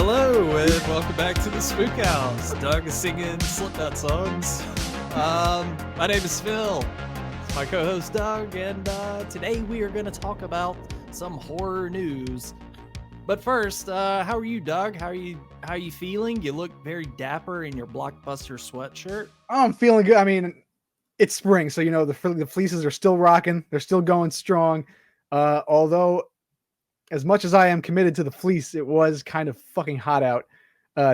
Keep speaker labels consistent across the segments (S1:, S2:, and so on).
S1: Hello and welcome back to the Spook House. Doug is singing Slipknot songs. My name is Phil. It's my co-host Doug, and today we are going to talk about some horror news. But first, how are you, Doug? How are you feeling? You look very dapper in your Blockbuster sweatshirt.
S2: Oh, I'm feeling good. I mean, it's spring, so the fleeces are still rocking. They're still going strong. Although, as much as I am committed to the fleece, it was kind of fucking hot out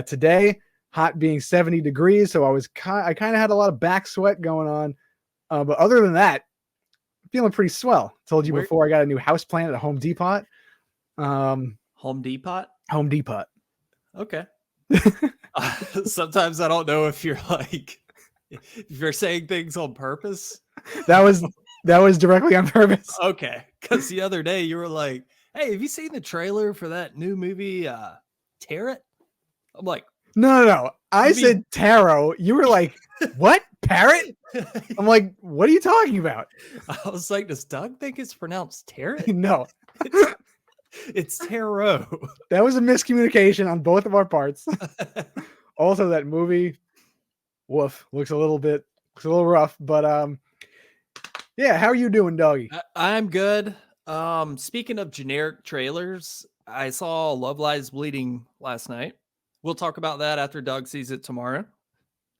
S2: today. Hot being 70 degrees, so I kind of had a lot of back sweat going on. But other than that, I'm feeling pretty swell. Told you before, I got a new house plant at Home Depot.
S1: Home Depot?
S2: Home Depot.
S1: Okay. Sometimes I don't know if you're if you're saying things on purpose.
S2: That was directly on purpose.
S1: Okay. Because the other day you were like, hey, have you seen the trailer for that new movie, Tarot? I'm like,
S2: No. I said tarot. You were like, what? Parrot? I'm like, what are you talking about?
S1: I was like, does Doug think it's pronounced tarot?
S2: No.
S1: It's tarot.
S2: That was a miscommunication on both of our parts. Also, that movie, woof, looks a little rough, but yeah, how are you doing, doggy?
S1: I'm good. Speaking of generic trailers, I saw Love Lies Bleeding last night. We'll talk about that after Doug sees it tomorrow.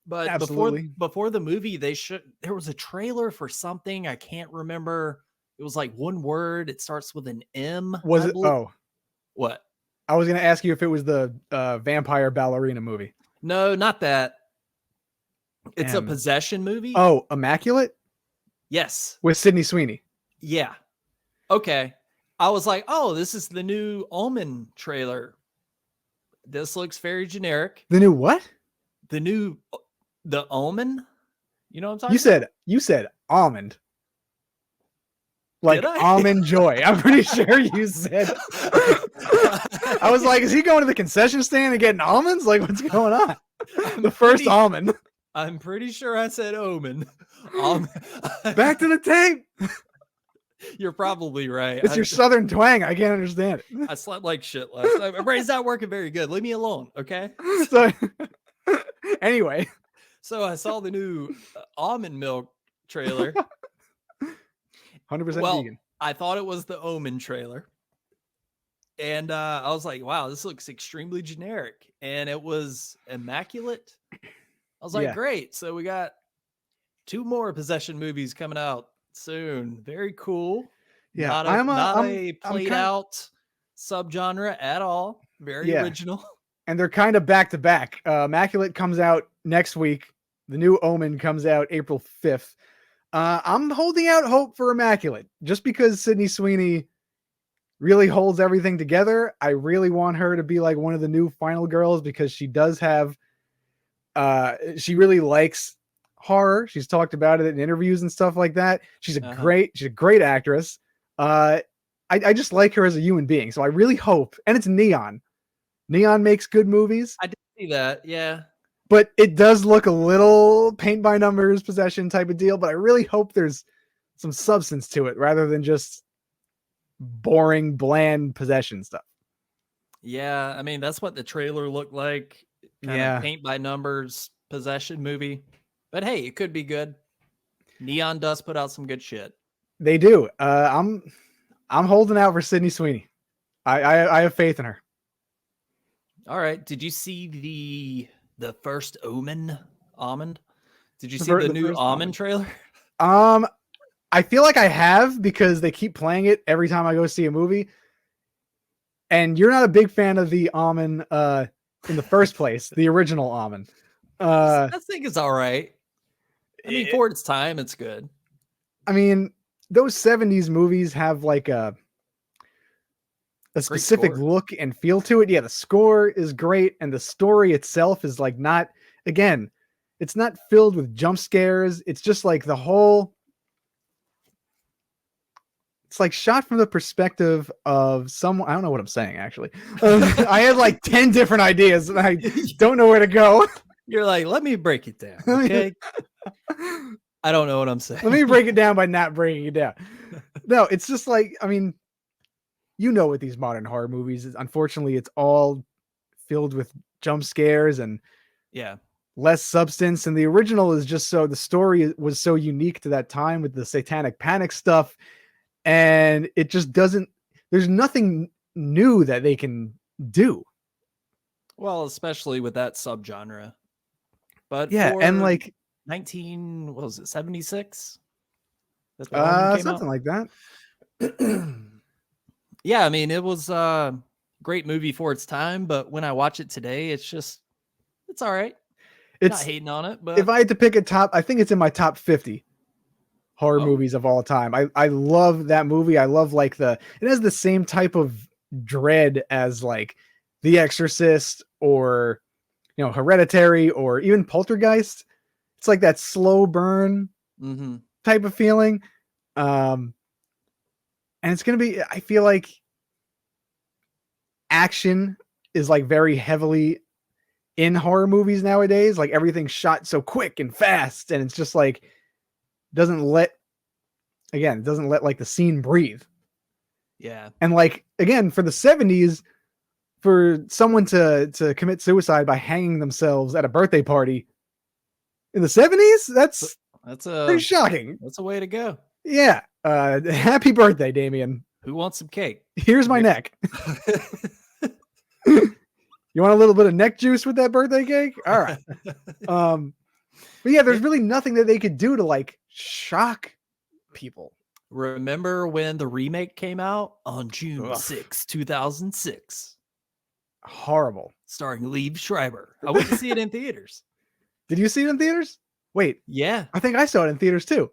S1: But
S2: Absolutely.
S1: before the movie, there was a trailer for something I can't remember. It was like one word. It starts with an M.
S2: Was it? Oh,
S1: what?
S2: I was going to ask you if it was the vampire ballerina movie.
S1: No, not that. It's a possession movie.
S2: Oh, Immaculate?
S1: Yes.
S2: With Sydney Sweeney.
S1: Yeah. Okay. I was like, oh, this is the new Omen trailer. This looks very generic.
S2: The new what?
S1: The Omen? You know what I'm talking about?
S2: You said almond. Like almond joy. I'm pretty sure you said. I was like, is he going to the concession stand and getting almonds? Like, what's going on? The first almond.
S1: I'm pretty sure I said Omen.
S2: Back to the tape.
S1: You're probably right.
S2: It's your southern twang. I can't understand it.
S1: I slept like shit last night. My brain's not working very good. Leave me alone, okay?
S2: So, anyway.
S1: So I saw the new almond milk trailer.
S2: 100% vegan.
S1: I thought it was the Omen trailer. And I was like, wow, this looks extremely generic. And it was Immaculate. I was like, great. So we got 2 more possession movies coming out soon. Very cool.
S2: Yeah,
S1: not a played out subgenre at all. Very original.
S2: And they're kind of back to back. Immaculate comes out next week. The new Omen comes out April 5th. I'm holding out hope for Immaculate just because Sydney Sweeney really holds everything together. I really want her to be like one of the new final girls because she does have she really likes horror. She's talked about it in interviews and stuff like that. She's a great actress. I just like her as a human being. So I really hope, and it's Neon. Neon makes good movies.
S1: I did see that. Yeah.
S2: But it does look a little paint by numbers possession type of deal, but I really hope there's some substance to it rather than just boring, bland possession stuff.
S1: Yeah, I mean, that's what the trailer looked like. Kind of paint by numbers possession movie. But hey, it could be good. Neon does put out some good shit.
S2: They do. I'm holding out for Sydney Sweeney. I have faith in her.
S1: All right. Did you see the first Almond? Did you see the new Almond trailer?
S2: I feel like I have because they keep playing it every time I go see a movie. And you're not a big fan of the Almond in the first place, the original Almond.
S1: I think it's all right. I mean, for its time, it's good.
S2: I mean, those 70s movies have like a specific look and feel to it. Yeah, the score is great, and the story itself is like not, again, it's not filled with jump scares. It's just like the whole, it's like shot from the perspective of someone. I don't know what I'm saying, actually. I had like 10 different ideas, and I don't know where to go.
S1: You're like, let me break it down, okay? I don't know what I'm saying.
S2: Let me break it down by not breaking it down. No, it's just like, I mean, you know, with these modern horror movies, unfortunately, it's all filled with jump scares and
S1: Yeah.
S2: less substance. And the original is just the story was so unique to that time with the satanic panic stuff. And it just there's nothing new that they can do.
S1: Well, especially with that subgenre. But
S2: Yeah,
S1: for
S2: and like
S1: 76?
S2: Something like that.
S1: Yeah, I mean, it was a great movie for its time, but when I watch it today, it's all right. Not hating on it, but
S2: if I had to pick a top, I think it's in my top 50 horror movies of all time. I love that movie. I love like it has the same type of dread as like The Exorcist or Hereditary or even Poltergeist. It's like that slow burn type of feeling. And it's going to be, I feel like action is like very heavily in horror movies nowadays. Like everything's shot so quick and fast. And it's just like, doesn't let like the scene breathe.
S1: Yeah.
S2: And like, again, for the 70s, for someone to commit suicide by hanging themselves at a birthday party in the 70s, that's pretty shocking.
S1: That's a way to go.
S2: Yeah. Happy birthday, Damien.
S1: Who wants some cake?
S2: Here's my neck. You want a little bit of neck juice with that birthday cake? All right. But yeah, there's really nothing that they could do to like shock people.
S1: Remember when the remake came out on June 6, 2006?
S2: Horrible.
S1: Starring Liev Schreiber. I went to see it in theaters.
S2: Did you see it in theaters? Wait.
S1: Yeah.
S2: I think I saw it in theaters too.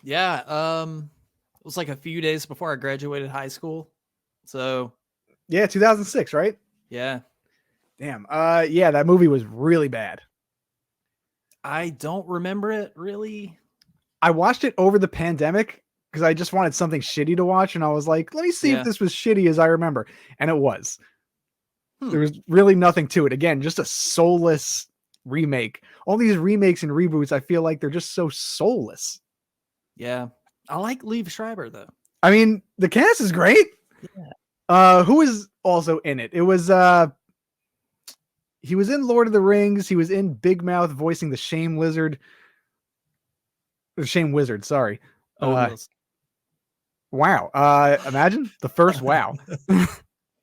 S1: Yeah. It was like a few days before I graduated high school. So.
S2: Yeah, 2006, right?
S1: Yeah.
S2: Damn. Yeah, that movie was really bad.
S1: I don't remember it really.
S2: I watched it over the pandemic because I just wanted something shitty to watch. And I was like, let me see if this was shitty as I remember. And it was. There was really nothing to it. Again, just a soulless remake. All these remakes and reboots, I feel like they're just so soulless.
S1: Yeah. I like Liev Schreiber, though.
S2: I mean, the cast is great.
S1: Yeah.
S2: Who is also in it? It was he was in Lord of the Rings. He was in Big Mouth voicing the Shame Lizard. The Shame Wizard, sorry. Wow. Imagine the first wow.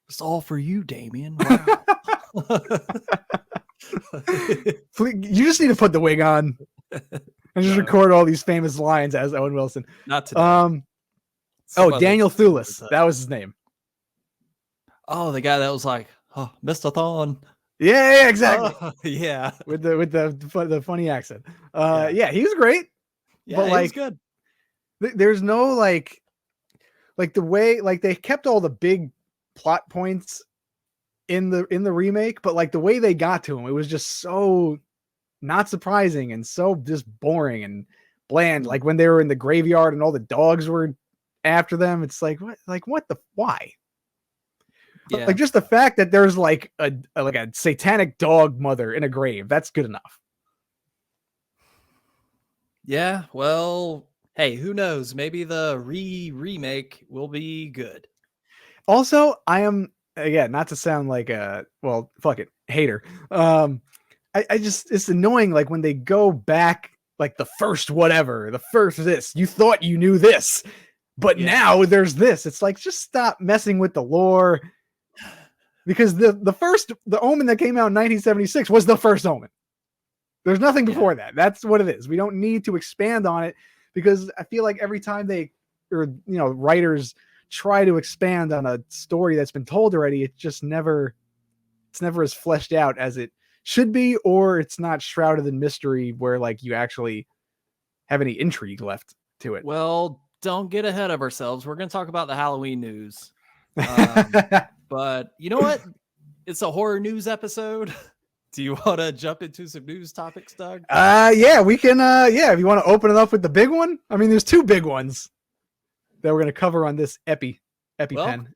S1: It's all for you, Damien. Wow.
S2: You just need to put the wig on and just record all these famous lines as Owen Wilson.
S1: Not today.
S2: Daniel Thewlis. That was his name.
S1: Oh, the guy that was like, oh, Mr. Thorne.
S2: Yeah, exactly.
S1: Yeah.
S2: With the funny accent. Yeah, he was great.
S1: Yeah,
S2: but like,
S1: he's good.
S2: There's no like the way like they kept all the big plot points in the remake, but like the way they got to him, it was just so not surprising and so just boring and bland. Like when they were in the graveyard and all the dogs were after them, it's like why?
S1: Yeah.
S2: Like just the fact that there's like a satanic dog mother in a grave, that's good enough.
S1: Yeah, well, hey, who knows? Maybe the remake will be good.
S2: Also, I am, again, not to sound like hater. I just, it's annoying. Like when they go back, like the first whatever, the first this, you thought you knew this, but now there's this. It's like, just stop messing with the lore. Because the Omen that came out in 1976 was the first Omen. There's nothing before that. That's what it is. We don't need to expand on it because I feel like every time writers try to expand on a story that's been told already, it's never as fleshed out as it should be, or it's not shrouded in mystery where like you actually have any intrigue left to it.
S1: Well, don't get ahead of ourselves. We're going to talk about the Halloween news. But you know what? It's a horror news episode. Do you want to jump into some news topics, Doug?
S2: Yeah, we can. If you want to open it up with the big one. I mean, there's two big ones that we're going to cover on this EpiPen episode.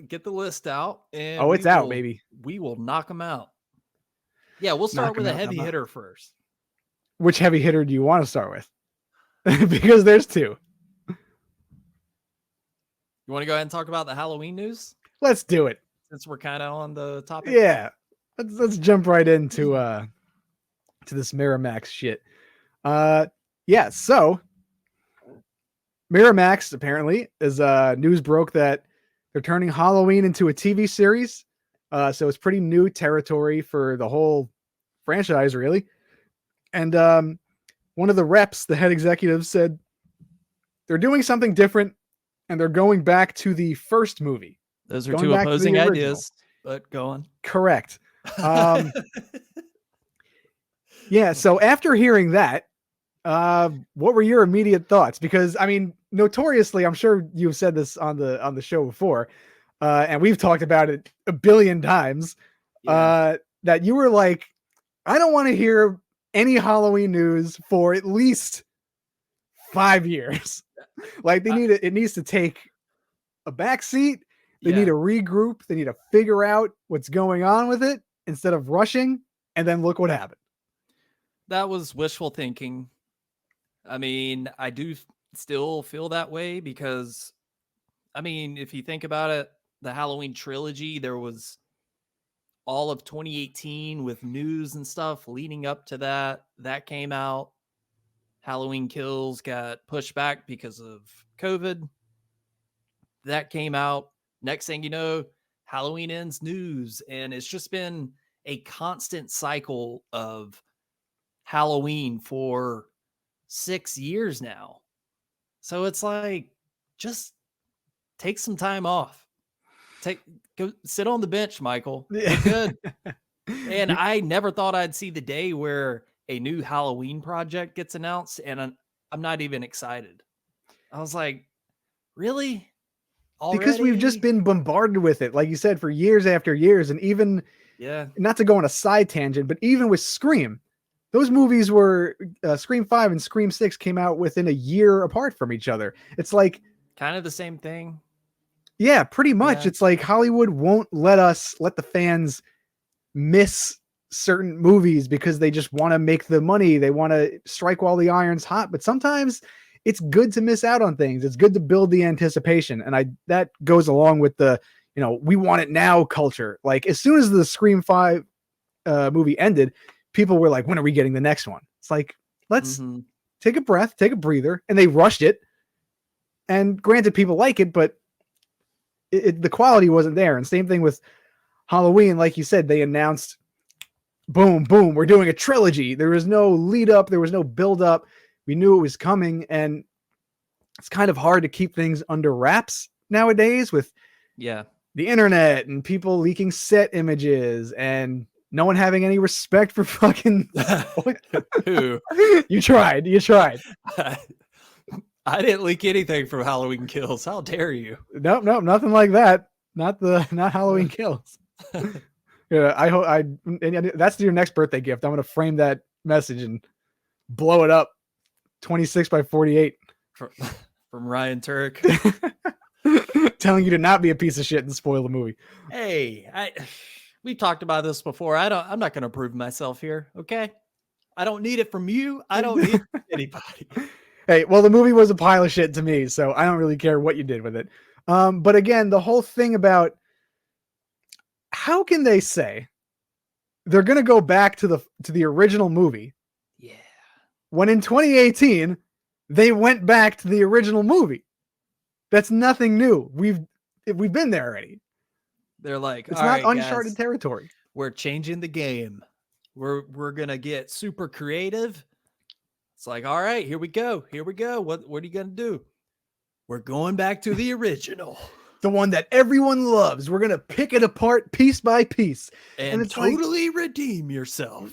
S1: Get the list out. And
S2: it's out, baby.
S1: We will knock them out. Yeah, we'll start with a heavy hitter first.
S2: Which heavy hitter do you want to start with? Because there's two.
S1: You want to go ahead and talk about the Halloween news?
S2: Let's do it.
S1: since we're kind of on the topic.
S2: Yeah, let's jump right into to this Miramax shit. Yeah, so Miramax apparently is news broke that they're turning Halloween into a TV series. So it's pretty new territory for the whole franchise, really. And one of the reps, the head executive, said they're doing something different, and they're going back to the first movie.
S1: Those are
S2: Going
S1: two
S2: back to the
S1: opposing
S2: original.
S1: ideas, but go on.
S2: Correct. Yeah. So after hearing that, what were your immediate thoughts? Because I mean, notoriously, I'm sure you've said this on the show before, and we've talked about it a billion times.
S1: Yeah.
S2: That you were like, I don't want to hear any Halloween news for at least 5 years. Like it needs to take a back seat. They need to regroup. They need to figure out what's going on with it instead of rushing. And then look what happened.
S1: That was wishful thinking. I mean, I do still feel that way because, I mean, if you think about it, the Halloween trilogy, there was all of 2018 with news and stuff leading up to that. That came out. Halloween Kills got pushed back because of COVID. That came out. Next thing you know, Halloween Ends news. And it's just been a constant cycle of Halloween for 6 years now. So it's like, just take some time off. Go sit on the bench, Michael. You're good. And I never thought I'd see the day where a new Halloween project gets announced, and I'm not even excited. I was like, really? Already?
S2: Because we've just been bombarded with it, like you said, for years after years. And even, not to go on a side tangent, but even with Scream, those movies were Scream 5 and Scream 6 came out within a year apart from each other. It's like
S1: kind of the same thing.
S2: Yeah, pretty much. Yeah. It's like Hollywood won't let the fans miss certain movies because they just want to make the money. They want to strike while the iron's hot. But sometimes it's good to miss out on things. It's good to build the anticipation. And that goes along with the, we want it now culture. Like as soon as the Scream 5 movie ended, people were like, when are we getting the next one? It's like, let's take a breath, take a breather. And they rushed it. And granted, people like it, but the quality wasn't there. And same thing with Halloween. Like you said, they announced, boom, boom, we're doing a trilogy. There was no lead up. There was no build up. We knew it was coming. And it's kind of hard to keep things under wraps nowadays with the internet and people leaking set images and no one having any respect for fucking
S1: who
S2: you tried.
S1: I didn't leak anything from Halloween Kills. How dare you?
S2: Nope, nothing like that. Not Halloween Kills. Yeah, I hope that's your next birthday gift. I'm gonna frame that message and blow it up 26 by 48
S1: from Ryan Turek,
S2: telling you to not be a piece of shit and spoil the movie.
S1: Hey, we've talked about this before. I'm not gonna prove myself here. Okay, I don't need it from you. I don't need anybody.
S2: Hey, well, the movie was a pile of shit to me, so I don't really care what you did with it. But again, the whole thing about how can they say they're going to go back to the original movie?
S1: Yeah.
S2: When in 2018, they went back to the original movie. That's nothing new. We've been there already.
S1: They're like,
S2: it's not uncharted territory.
S1: We're changing the game. We're going to get super creative. It's like, all right, here we go. What are you going to do? We're going back to the original.
S2: The one that everyone loves. We're going to pick it apart piece by piece.
S1: And it's totally redeem yourself.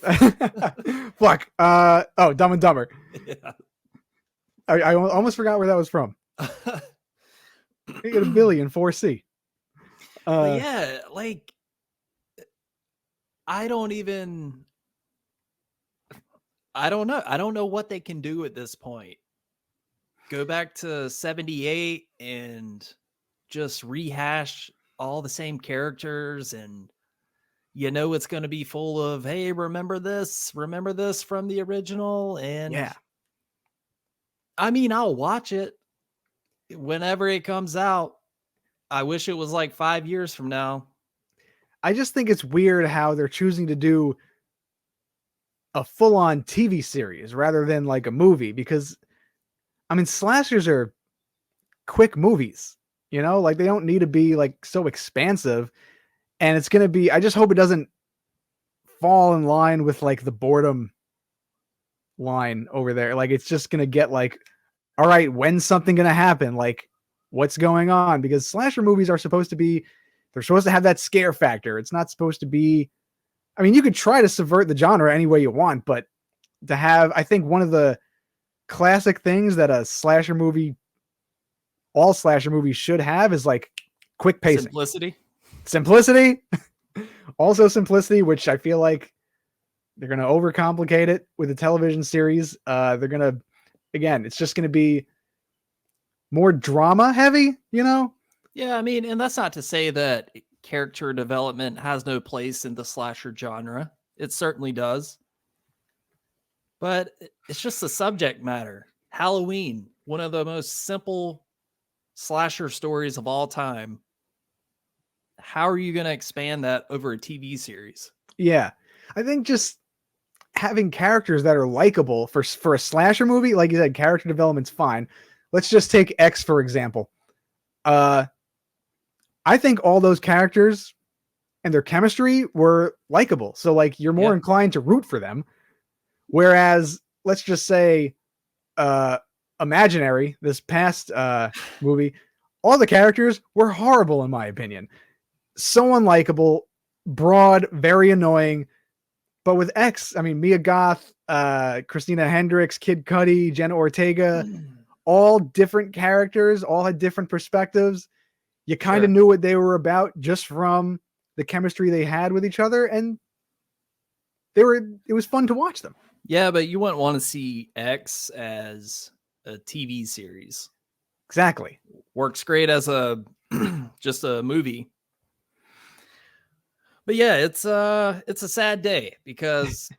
S2: Fuck. Dumb and Dumber.
S1: Yeah.
S2: I almost forgot where that was from. You get $1 billion 4C.
S1: Yeah, like, I don't know. I don't know what they can do at this point. Go back to 78 and just rehash all the same characters, and it's going to be full of, hey, remember this from the original. And I mean, I'll watch it whenever it comes out. I wish it was like 5 years from now.
S2: I just think it's weird how they're choosing to do a full-on TV series rather than like a movie, because I mean slashers are quick movies, you know, like they don't need to be like so expansive. And it's going to be, I just hope it doesn't fall in line with like the boredom line over there. Like it's just going to get like, all right, when's something going to happen? Like what's going on? Because slasher movies are supposed to be, they're supposed to have that scare factor. It's not supposed to be, I mean, you could try to subvert the genre any way you want, but to have, I think one of the classic things that a slasher movie, all slasher movies should have is like quick pacing. Simplicity. Also simplicity, which I feel like they're going to overcomplicate it with a television series. They're going to, again, it's just going to be more drama heavy, you know?
S1: Yeah, I mean, and that's not to say that character development has no place in the slasher genre. It certainly does. But it's just the subject matter. Halloween, one of the most simple slasher stories of all time. How are you going to expand that over a TV series?
S2: Yeah. I think just having characters that are likable for a slasher movie, like you said, character development's fine. Let's just take X, for example. I think all those characters and their chemistry were likable. So like you're more inclined to root for them. Whereas let's just say Imaginary, this past movie, all the characters were horrible in my opinion. So unlikable, broad, very annoying. But with X, I mean, Mia Goth, Christina Hendricks, Kid Cudi, Jenna Ortega, all different characters, all had different perspectives. You kind of knew what they were about just from the chemistry they had with each other, and it was fun to watch them.
S1: Yeah, but you wouldn't want to see X as a TV series.
S2: Exactly.
S1: Works great as a just a movie. But yeah, it's a sad day because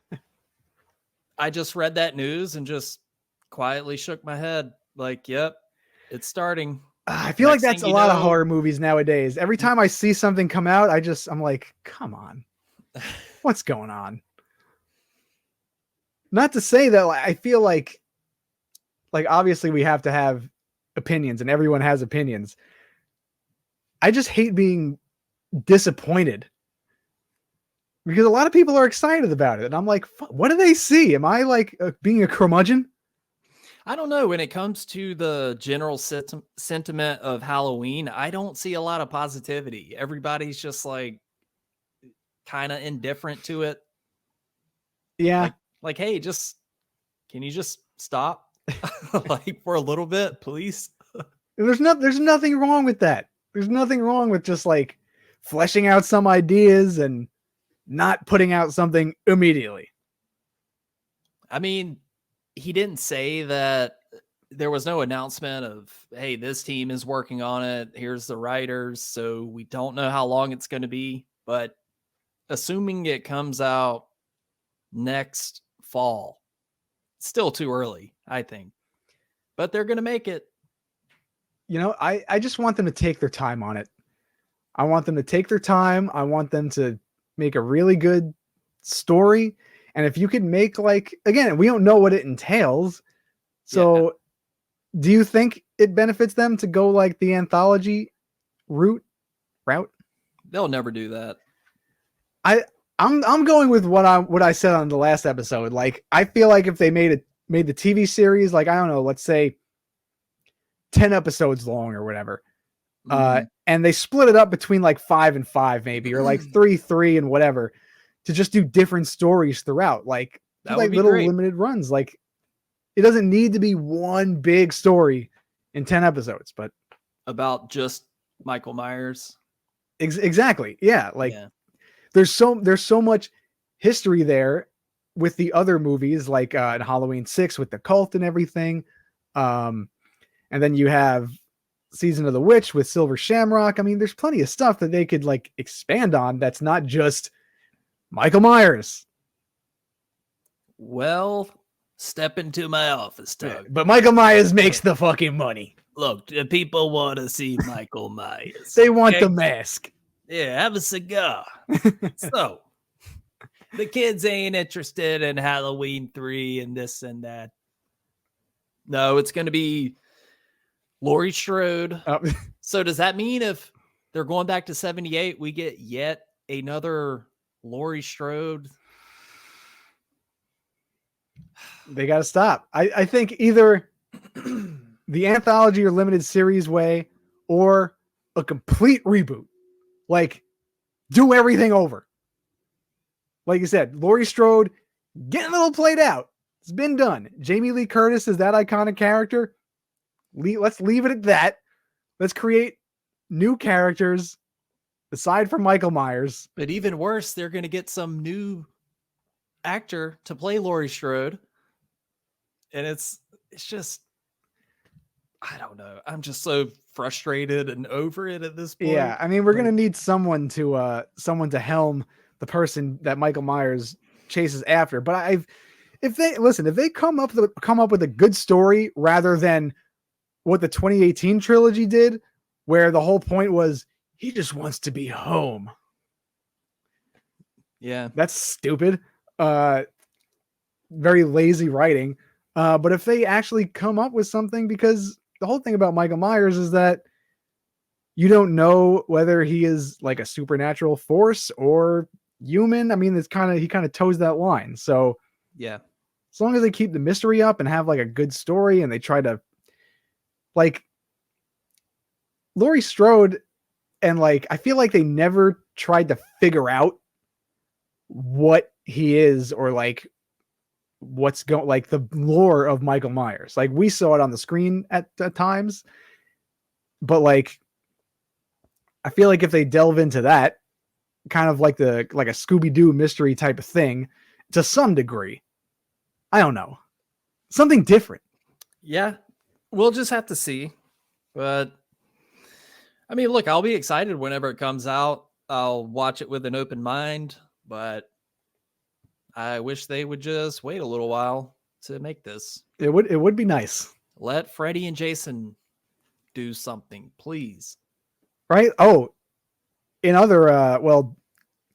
S1: I just read that news and just quietly shook my head like, yep, it's starting.
S2: I feel like that's a lot of horror movies nowadays. Every time I see something come out, I'm like, come on, what's going on? Not to say that I feel like obviously we have to have opinions and everyone has opinions. I just hate being disappointed because a lot of people are excited about it. And I'm like, what do they see? Am I like being a curmudgeon?
S1: I don't know. When it comes to the general sentiment of Halloween, I don't see a lot of positivity. Everybody's just like kind of indifferent to it.
S2: Yeah.
S1: Like, hey, can you just stop like for a little bit, please?
S2: There's nothing wrong with that. There's nothing wrong with just like fleshing out some ideas and not putting out something immediately.
S1: I mean, he didn't say that there was no announcement of, hey, this team is working on it. Here's the writers. So we don't know how long it's going to be, but assuming it comes out next fall, still too early, I think, but they're going to make it.
S2: You know, I just want them to take their time on it. I want them to take their time. I want them to make a really good story. And if you could make like, again, we don't know what it entails. So do you think it benefits them to go like the anthology route?
S1: They'll never do that.
S2: I'm going with what I said on the last episode. Like, I feel like if they made the TV series, like, I don't know, let's say 10 episodes long or whatever. And they split it up between like 5 and 5 maybe, or like 3 and whatever, to just do different stories throughout, like little great limited runs. Like, it doesn't need to be one big story in 10 episodes, but
S1: about just Michael Myers.
S2: Exactly. Yeah. Like there's so much history there with the other movies, like in Halloween 6 with the cult and everything. And then you have Season of the Witch with Silver Shamrock. I mean, there's plenty of stuff that they could like expand on that's not just Michael Myers.
S1: Well, step into my office, Doug.
S2: But Michael Myers makes the fucking money.
S1: Look, the people want to see Michael Myers.
S2: They want the mask.
S1: Yeah, have a cigar. So, the kids ain't interested in Halloween 3 and this and that. No, it's going to be Laurie Strode. So does that mean if they're going back to 78, we get yet another Laurie Strode?
S2: They got to stop. I think either the anthology or limited series way or a complete reboot. Like, do everything over. Like you said, Laurie Strode, getting a little played out. It's been done. Jamie Lee Curtis is that iconic character. Let's leave it at that. Let's create new characters aside from Michael Myers.
S1: But even worse, they're going to get some new actor to play Laurie Strode. And it's just, I don't know. I'm just so frustrated and over it at this point.
S2: Yeah, I mean, we're gonna need someone to helm the person that Michael Myers chases after. But if they come up with a good story rather than what the 2018 trilogy did, where the whole point was he just wants to be home.
S1: Yeah,
S2: that's stupid. Very lazy writing. But if they actually come up with something, because the whole thing about Michael Myers is that you don't know whether he is like a supernatural force or human. I mean, he kind of toes that line. So
S1: yeah,
S2: as long as they keep the mystery up and have like a good story, and they try to like Laurie Strode, and like I feel like they never tried to figure out what he is or like what's going, like the lore of Michael Myers. Like we saw it on the screen at times, but like I feel like if they delve into that kind of like a Scooby-Doo mystery type of thing to some degree, I don't know, something different.
S1: Yeah, we'll just have to see. But I mean, look, I'll be excited whenever it comes out. I'll watch it with an open mind, but I wish they would just wait a little while to make this.
S2: It would be nice.
S1: Let Freddy and Jason do something, please.
S2: Right? Oh, in other it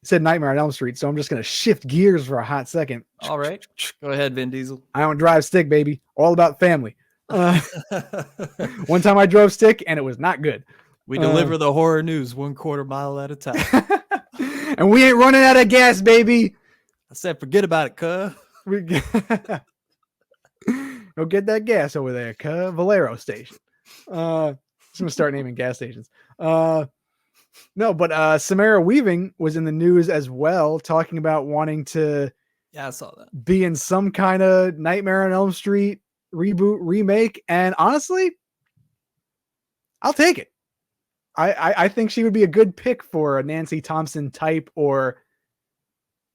S2: said Nightmare on Elm Street, so I'm just gonna shift gears for a hot second.
S1: All right, go ahead, Vin Diesel.
S2: I don't drive stick, baby. All about family. One time I drove stick and it was not good.
S1: We deliver the horror news 1/4 mile at a time.
S2: And we ain't running out of gas, baby.
S1: I said, forget about it, cuh.
S2: Go get that gas over there, cuh. Valero station. I'm gonna start naming gas stations. No, but Samara Weaving was in the news as well, talking about wanting to
S1: I saw that.
S2: Be in some kind of Nightmare on Elm Street reboot, remake. And honestly, I'll take it. I think she would be a good pick for a Nancy Thompson type, or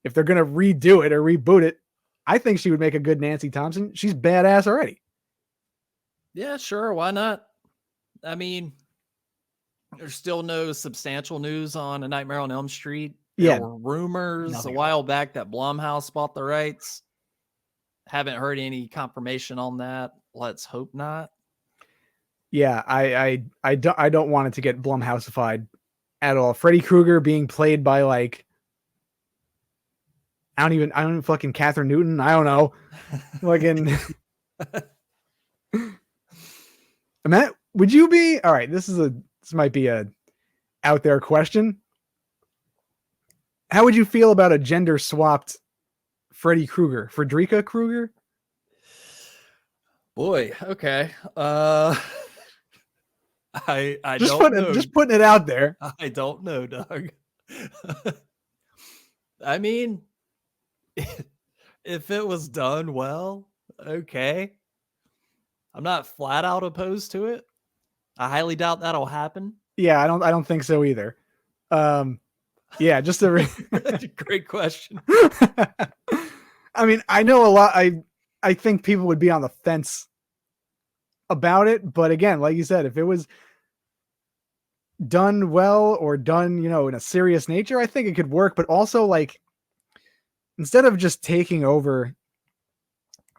S2: if they're going to redo it or reboot it, I think she would make a good Nancy Thompson. She's badass already.
S1: Yeah, sure. Why not? I mean, there's still no substantial news on A Nightmare on Elm Street. There were rumors a while back that Blumhouse bought the rights. Haven't heard any confirmation on that. Let's hope not.
S2: Yeah, I don't want it to get Blumhouseified at all. Freddy Krueger being played by like I don't even fucking Catherine Newton. I don't know. Fucking Matt, would you be all right? This might be a out there question. How would you feel about a gender swapped Freddy Krueger, Frederica Krueger?
S1: Boy, okay. I
S2: just
S1: don't know.
S2: Just putting it out there.
S1: I don't know, Doug. I mean, if it was done well, okay. I'm not flat out opposed to it. I highly doubt that'll happen.
S2: Yeah, I don't think so either. Yeah, just a
S1: great question.
S2: I mean, I know a lot. I think people would be on the fence about it, but again, like you said, if it was done well or done, in a serious nature, I think it could work. But also, like, instead of just taking over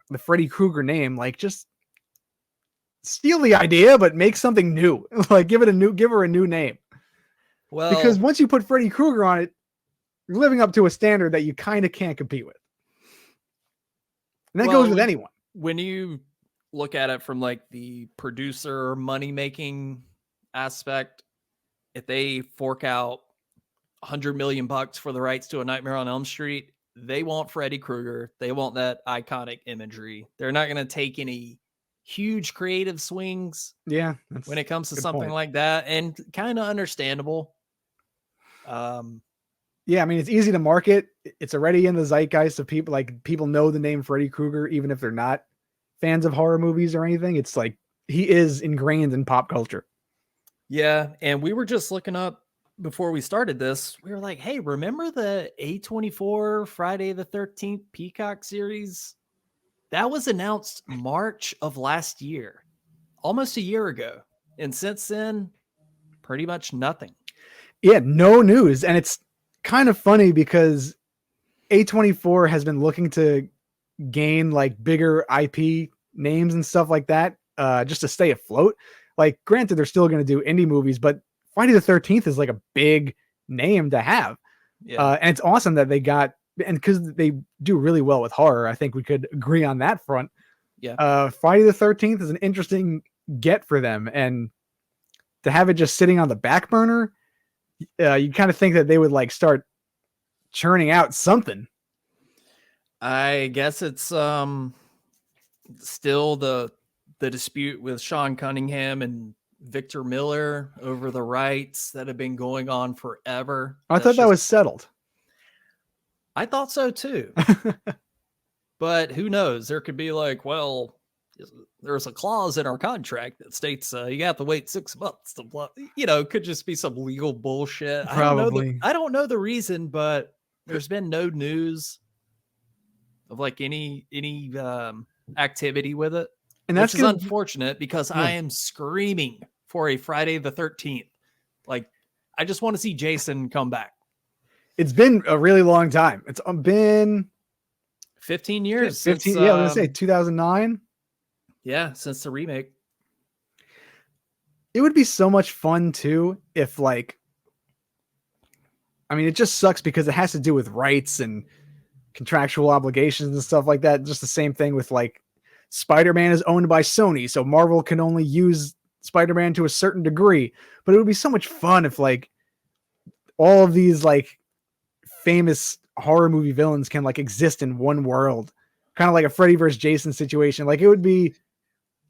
S2: the Freddy Krueger name, like, just steal the idea, but make something new. Like, give her a new name. Because
S1: Well,
S2: once you put Freddy Krueger on it, you're living up to a standard that you kind of can't compete with. And that goes with anyone.
S1: when you look at it from like the producer money making aspect, if they fork out $100 million for the rights to A Nightmare on Elm Street, they want Freddy Krueger. They want that iconic imagery. They're not going to take any huge creative swings
S2: Yeah.
S1: when it comes to
S2: good
S1: something
S2: point.
S1: like that, and kind of understandable.
S2: Yeah, I mean, it's easy to market. It's already in the zeitgeist of people. Like, people know the name Freddy Krueger, even if they're not fans of horror movies or anything. It's like he is ingrained in pop culture.
S1: Yeah, and we were just looking up before we started this. We were like, "Hey, remember the A24 Friday the 13th Peacock series? That was announced March of last year, almost a year ago. And since then, pretty much nothing."
S2: Yeah, no news. And it's kind of funny because A24 has been looking to gain like bigger IP names and stuff like that, just to stay afloat. Like, granted, they're still going to do indie movies, but Friday the 13th is like a big name to have.
S1: Yeah.
S2: And it's awesome that they got, and because they do really well with horror, I think we could agree on that front.
S1: Yeah.
S2: Friday the 13th is an interesting get for them. And to have it just sitting on the back burner, you kind of think that they would like start churning out something.
S1: I guess it's still the dispute with Sean Cunningham and Victor Miller over the rights that have been going on forever.
S2: I thought that was settled.
S1: I thought so too. But who knows? There could be like, well, there's a clause in our contract that states you have to wait 6 months to, could just be some legal bullshit.
S2: Probably.
S1: I don't know the reason, but there's been no news of like any activity with it. And that's unfortunate because I am screaming for a Friday the 13th. Like, I just want to see Jason come back.
S2: It's been a really long time. It's been
S1: 15 years.
S2: 15. Yeah, I was gonna say 2009.
S1: Yeah, since the remake.
S2: It would be so much fun too if, like, I mean, it just sucks because it has to do with rights and contractual obligations and stuff like that. Just the same thing with like Spider-Man is owned by Sony, so Marvel can only use Spider-Man to a certain degree. But it would be so much fun if like all of these like famous horror movie villains can like exist in one world, kind of like a Freddy versus Jason situation. Like, it would be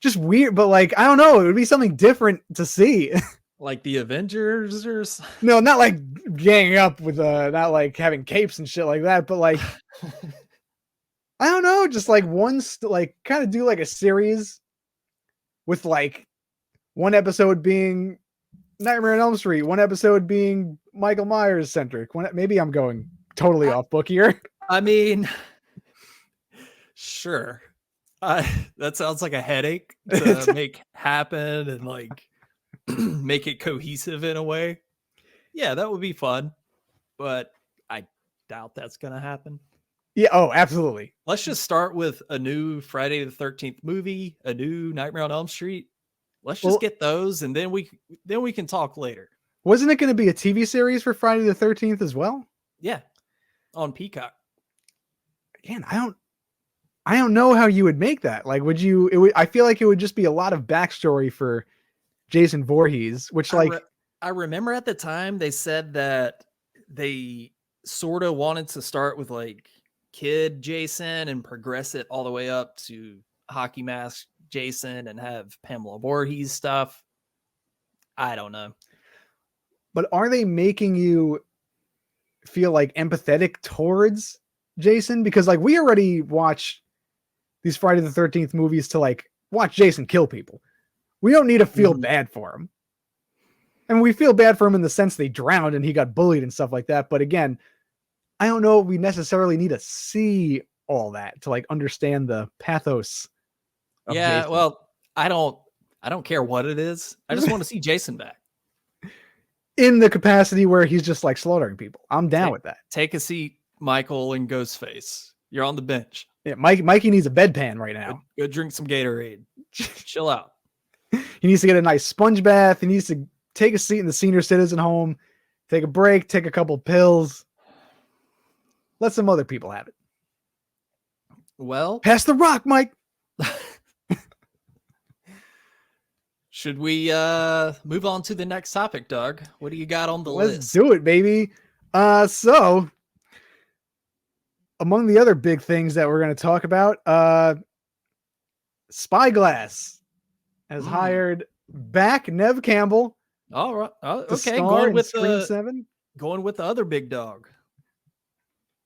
S2: just weird, but like, I don't know, it would be something different to see.
S1: Like the Avengers or
S2: no, not like ganging up with not like having capes and shit like that, but like I don't know, just like like kind of do like a series with like one episode being Nightmare on Elm Street, one episode being Michael Myers centric. Maybe I'm going totally off book here.
S1: I mean, sure. That sounds like a headache to make happen and like make it cohesive in a way. Yeah, that would be fun, but I doubt that's going to happen.
S2: Yeah. Oh, absolutely.
S1: Let's just start with a new Friday the 13th movie, a new Nightmare on Elm Street. Let's just get those, and then we can talk later.
S2: Wasn't it going to be a TV series for Friday the 13th as well?
S1: Yeah, on Peacock.
S2: Again, I don't know how you would make that. Like, would you? I feel like it would just be a lot of backstory for Jason Voorhees, which
S1: I remember at the time they said that they sort of wanted to start with like kid Jason and progress it all the way up to hockey mask Jason and have Pamela Voorhees stuff. I don't know.
S2: But are they making you feel like empathetic towards Jason? Because like we already watch these Friday the 13th movies to like watch Jason kill people. We don't need to feel bad for him. And we feel bad for him in the sense they drowned and he got bullied and stuff like that. But again, I don't know if we necessarily need to see all that to like understand the pathos.
S1: Yeah,
S2: Jason.
S1: well, I don't care what it is. I just want to see Jason back.
S2: In the capacity where he's just like slaughtering people. I'm down with that.
S1: Take a seat, Michael and Ghostface. You're on the bench.
S2: Yeah, Mikey needs a bedpan right now.
S1: Go drink some Gatorade. Chill out.
S2: He needs to get a nice sponge bath. He needs to take a seat in the senior citizen home, take a break, take a couple pills. Let some other people have it.
S1: Well,
S2: pass the rock, Mike.
S1: Should we move on to the next topic, Doug? What do you got on the
S2: Let's
S1: list?
S2: do it, baby. So among the other big things that we're going to talk about, Spyglass has hired back Neve Cambell.
S1: All right. Okay.
S2: Going with Scream 7.
S1: Going with the other big dog.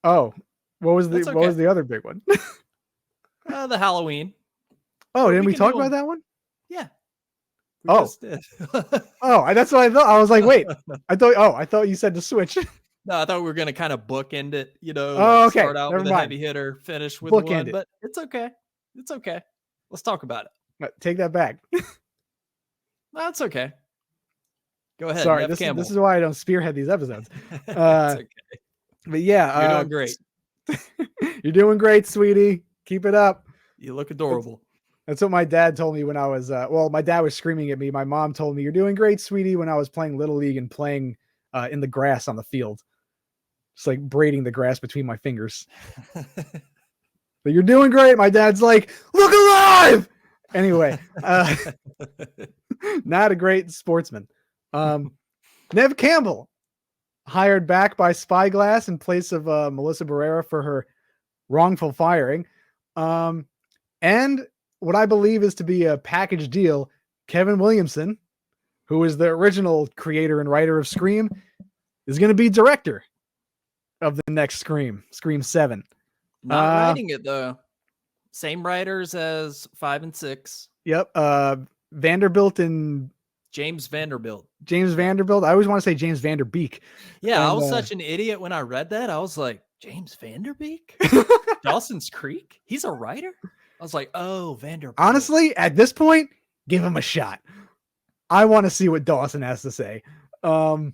S2: Oh, what was the other big one?
S1: The Halloween.
S2: Oh, didn't we talk about that one?
S1: Yeah.
S2: That's what I thought. I was like, wait, I thought you said to switch.
S1: No, I thought we were going to kind of bookend it,
S2: okay.
S1: Start out with a heavy hitter, finish with one, but it's okay. It's okay. Let's talk about it.
S2: Take that back.
S1: That's okay. Go ahead.
S2: Sorry, this is why I don't spearhead these episodes. Okay. But yeah,
S1: you're doing great.
S2: You're doing great, sweetie. Keep it up.
S1: You look adorable.
S2: That's what my dad told me when I was, my dad was screaming at me. My mom told me, "You're doing great, sweetie," when I was playing Little League and playing in the grass on the field. Just like braiding the grass between my fingers. But you're doing great. My dad's like, "Look alive!" Anyway, not a great sportsman. Neve Cambell, hired back by Spyglass in place of Melissa Barrera for her wrongful firing. And what I believe is to be a package deal, Kevin Williamson, who is the original creator and writer of Scream, is going to be director of the next Scream 7.
S1: Not writing it, though. Same writers as 5 and 6.
S2: Yep. Vanderbilt and...
S1: James Vanderbilt.
S2: I always want to say James Vanderbeek.
S1: Yeah, I was such an idiot when I read that. I was like, James Vanderbeek? Dawson's Creek? He's a writer? I was like, oh, Vanderbilt.
S2: Honestly, at this point, give him a shot. I want to see what Dawson has to say. But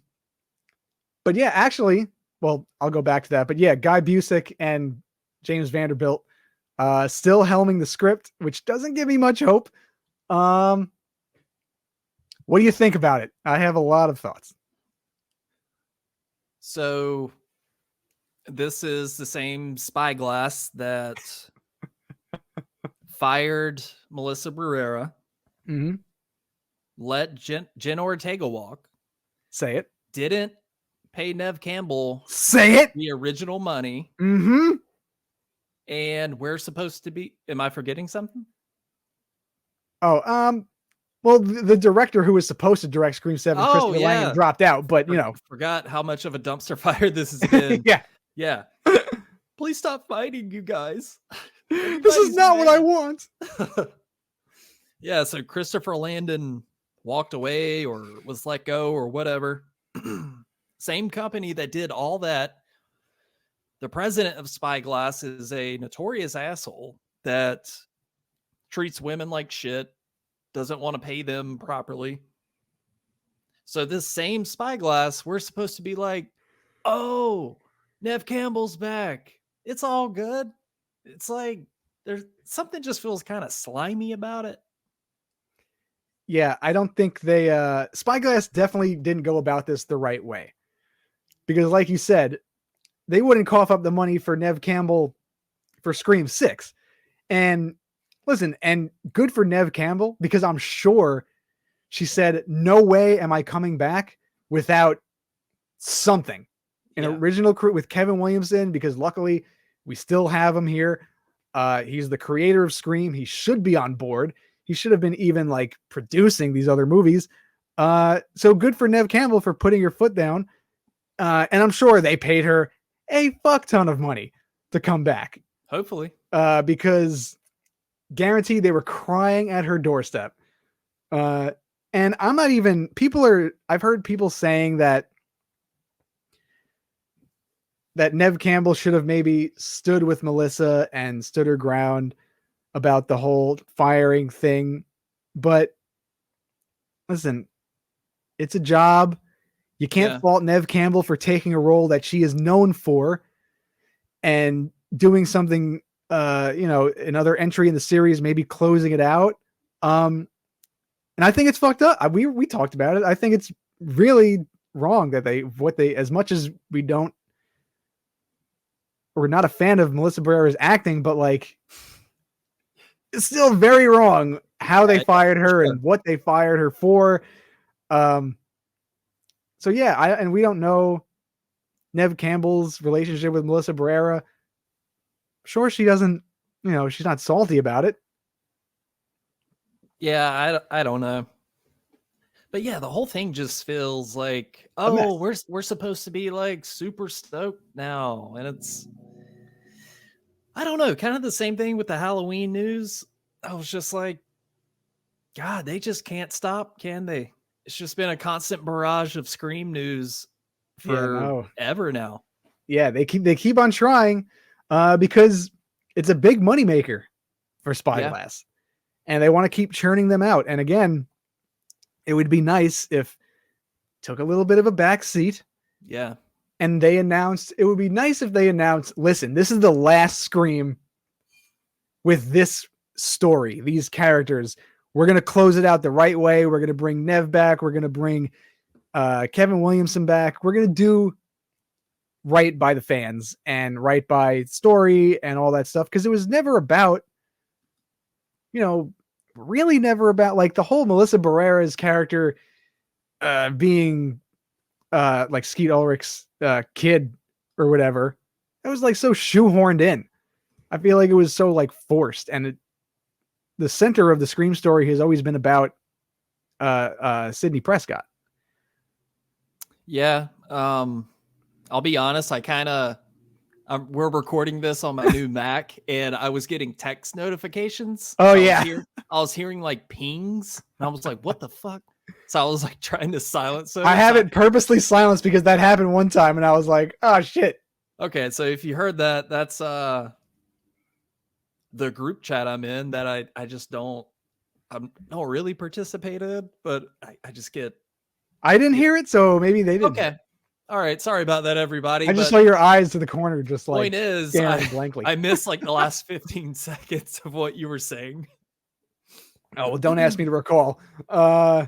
S2: yeah, actually, well, I'll go back to that. But yeah, Guy Busick and James Vanderbilt still helming the script, which doesn't give me much hope. What do you think about it? I have a lot of thoughts.
S1: So this is the same Spyglass that fired Melissa Barrera, let Jen Ortega walk.
S2: Say it.
S1: Didn't pay Neve Cambell.
S2: Say it.
S1: The original money. And we're supposed to be. Am I forgetting something?
S2: Oh, well, the director who was supposed to direct Scream 7, Christopher Lang, dropped out, but
S1: forgot how much of a dumpster fire this has been. Yeah. Please stop fighting, you guys.
S2: This is not what I want.
S1: Yeah, so Christopher Landon walked away or was let go or whatever. Same company that did all that. The president of Spyglass is a notorious asshole that treats women like shit. Doesn't want to pay them properly. So this same Spyglass, we're supposed to be like, oh, Neve Cambell's back. It's all good. It's like there's something just feels kind of slimy about it.
S2: Yeah, I don't think they Spyglass definitely didn't go about this the right way. Because like you said, they wouldn't cough up the money for Neve Cambell for Scream 6. And listen, and good for Neve Cambell, because I'm sure she said, no way am I coming back without something. An original crew with Kevin Williamson, because luckily we still have him here. He's the creator of Scream. He should be on board. He should have been even like producing these other movies. So good for Neve Cambell for putting her foot down. And I'm sure they paid her a fuck ton of money to come back.
S1: Hopefully.
S2: Because guaranteed they were crying at her doorstep. And I'm not even, I've heard people saying that Neve Cambell should have maybe stood with Melissa and stood her ground about the whole firing thing. But listen, it's a job. You can't fault Neve Cambell for taking a role that she is known for and doing something, another entry in the series, maybe closing it out. And I think it's fucked up. We talked about it. I think it's really wrong that as much as we're not a fan of Melissa Barrera's acting, but like it's still very wrong how they fired her and what they fired her for. So yeah, and we don't know Neve Cambell's relationship with Melissa Barrera. Sure, she doesn't, she's not salty about it.
S1: Yeah, I don't know. But yeah, the whole thing just feels like, oh, we're supposed to be like super stoked now. And it's, I don't know, kind of the same thing with the Halloween news. I was just like, God, they just can't stop, can they? It's just been a constant barrage of Scream news for ever now.
S2: Yeah, they keep on trying because it's a big moneymaker for Spyglass. Yeah. And they want to keep churning them out. And again, it would be nice if it took a little bit of a back seat.
S1: Yeah.
S2: And it would be nice if they announced, listen, this is the last Scream with this story, these characters. We're going to close it out the right way. We're going to bring Neve back. We're going to bring Kevin Williamson back. We're going to do right by the fans and right by story and all that stuff. Because it was never about, really never about like the whole Melissa Barrera's character being like Skeet Ulrich's kid or whatever. It was like so shoehorned in. I feel like it was so like forced, and the center of the Scream story has always been about Sydney Prescott.
S1: Yeah. I'll be honest. We're recording this on my new Mac, and I was getting text notifications.
S2: Oh,
S1: I was hearing like pings, and I was like, what the fuck? So I was like trying to silence it.
S2: I have it purposely silenced because that happened one time, and I was like, oh shit.
S1: Okay, so if you heard that, that's the group chat I'm in that I don't really participate in, but I just get.
S2: I didn't hear it, so maybe they didn't.
S1: Okay. All right. Sorry about that, everybody.
S2: I just saw your eyes to the corner, just like
S1: point is,
S2: staring blankly.
S1: I missed like the last 15 seconds of what you were saying.
S2: Oh, well, don't ask me to recall. Oh,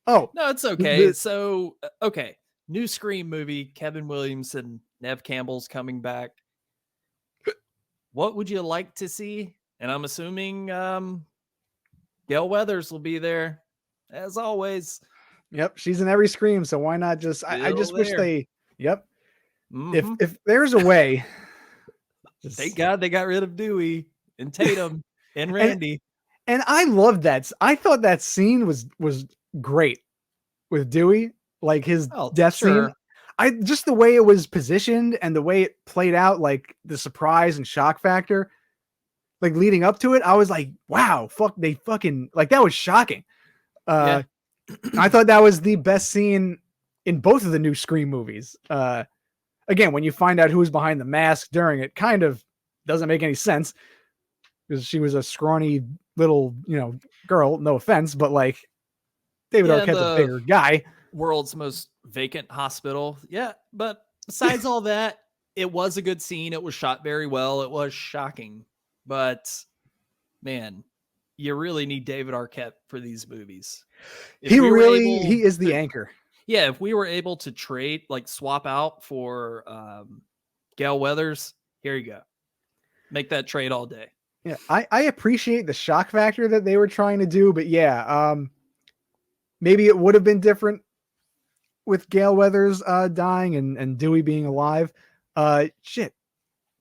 S1: no, it's okay. So, okay. New Scream movie, Kevin Williamson, Neve Cambell's coming back. What would you like to see? And I'm assuming Gail Weathers will be there, as always.
S2: Yep, she's in every Scream, so why not just? I just wish they. Yep.
S1: Mm-hmm.
S2: If there's a way.
S1: Thank God they got rid of Dewey and Tatum and Randy.
S2: And I loved that. I thought that scene was great with Dewey, like his death scene. Just the way it was positioned and the way it played out, like the surprise and shock factor, like leading up to it, I was like, wow, they fucking like that was shocking. I thought that was the best scene in both of the new Scream movies. Again, when you find out who's behind the mask during it, kind of doesn't make any sense because she was a scrawny little, girl. No offense, but like David Arquette's a bigger guy.
S1: World's most vacant hospital. Yeah, but besides all that, it was a good scene. It was shot very well. It was shocking, but man, you really need David Arquette for these movies.
S2: He is the anchor.
S1: Yeah, if we were able to trade, like swap out for Gail Weathers, here you go. Make that trade all day.
S2: Yeah, I appreciate the shock factor that they were trying to do, but yeah, maybe it would have been different with Gail Weathers dying and Dewey being alive. Shit.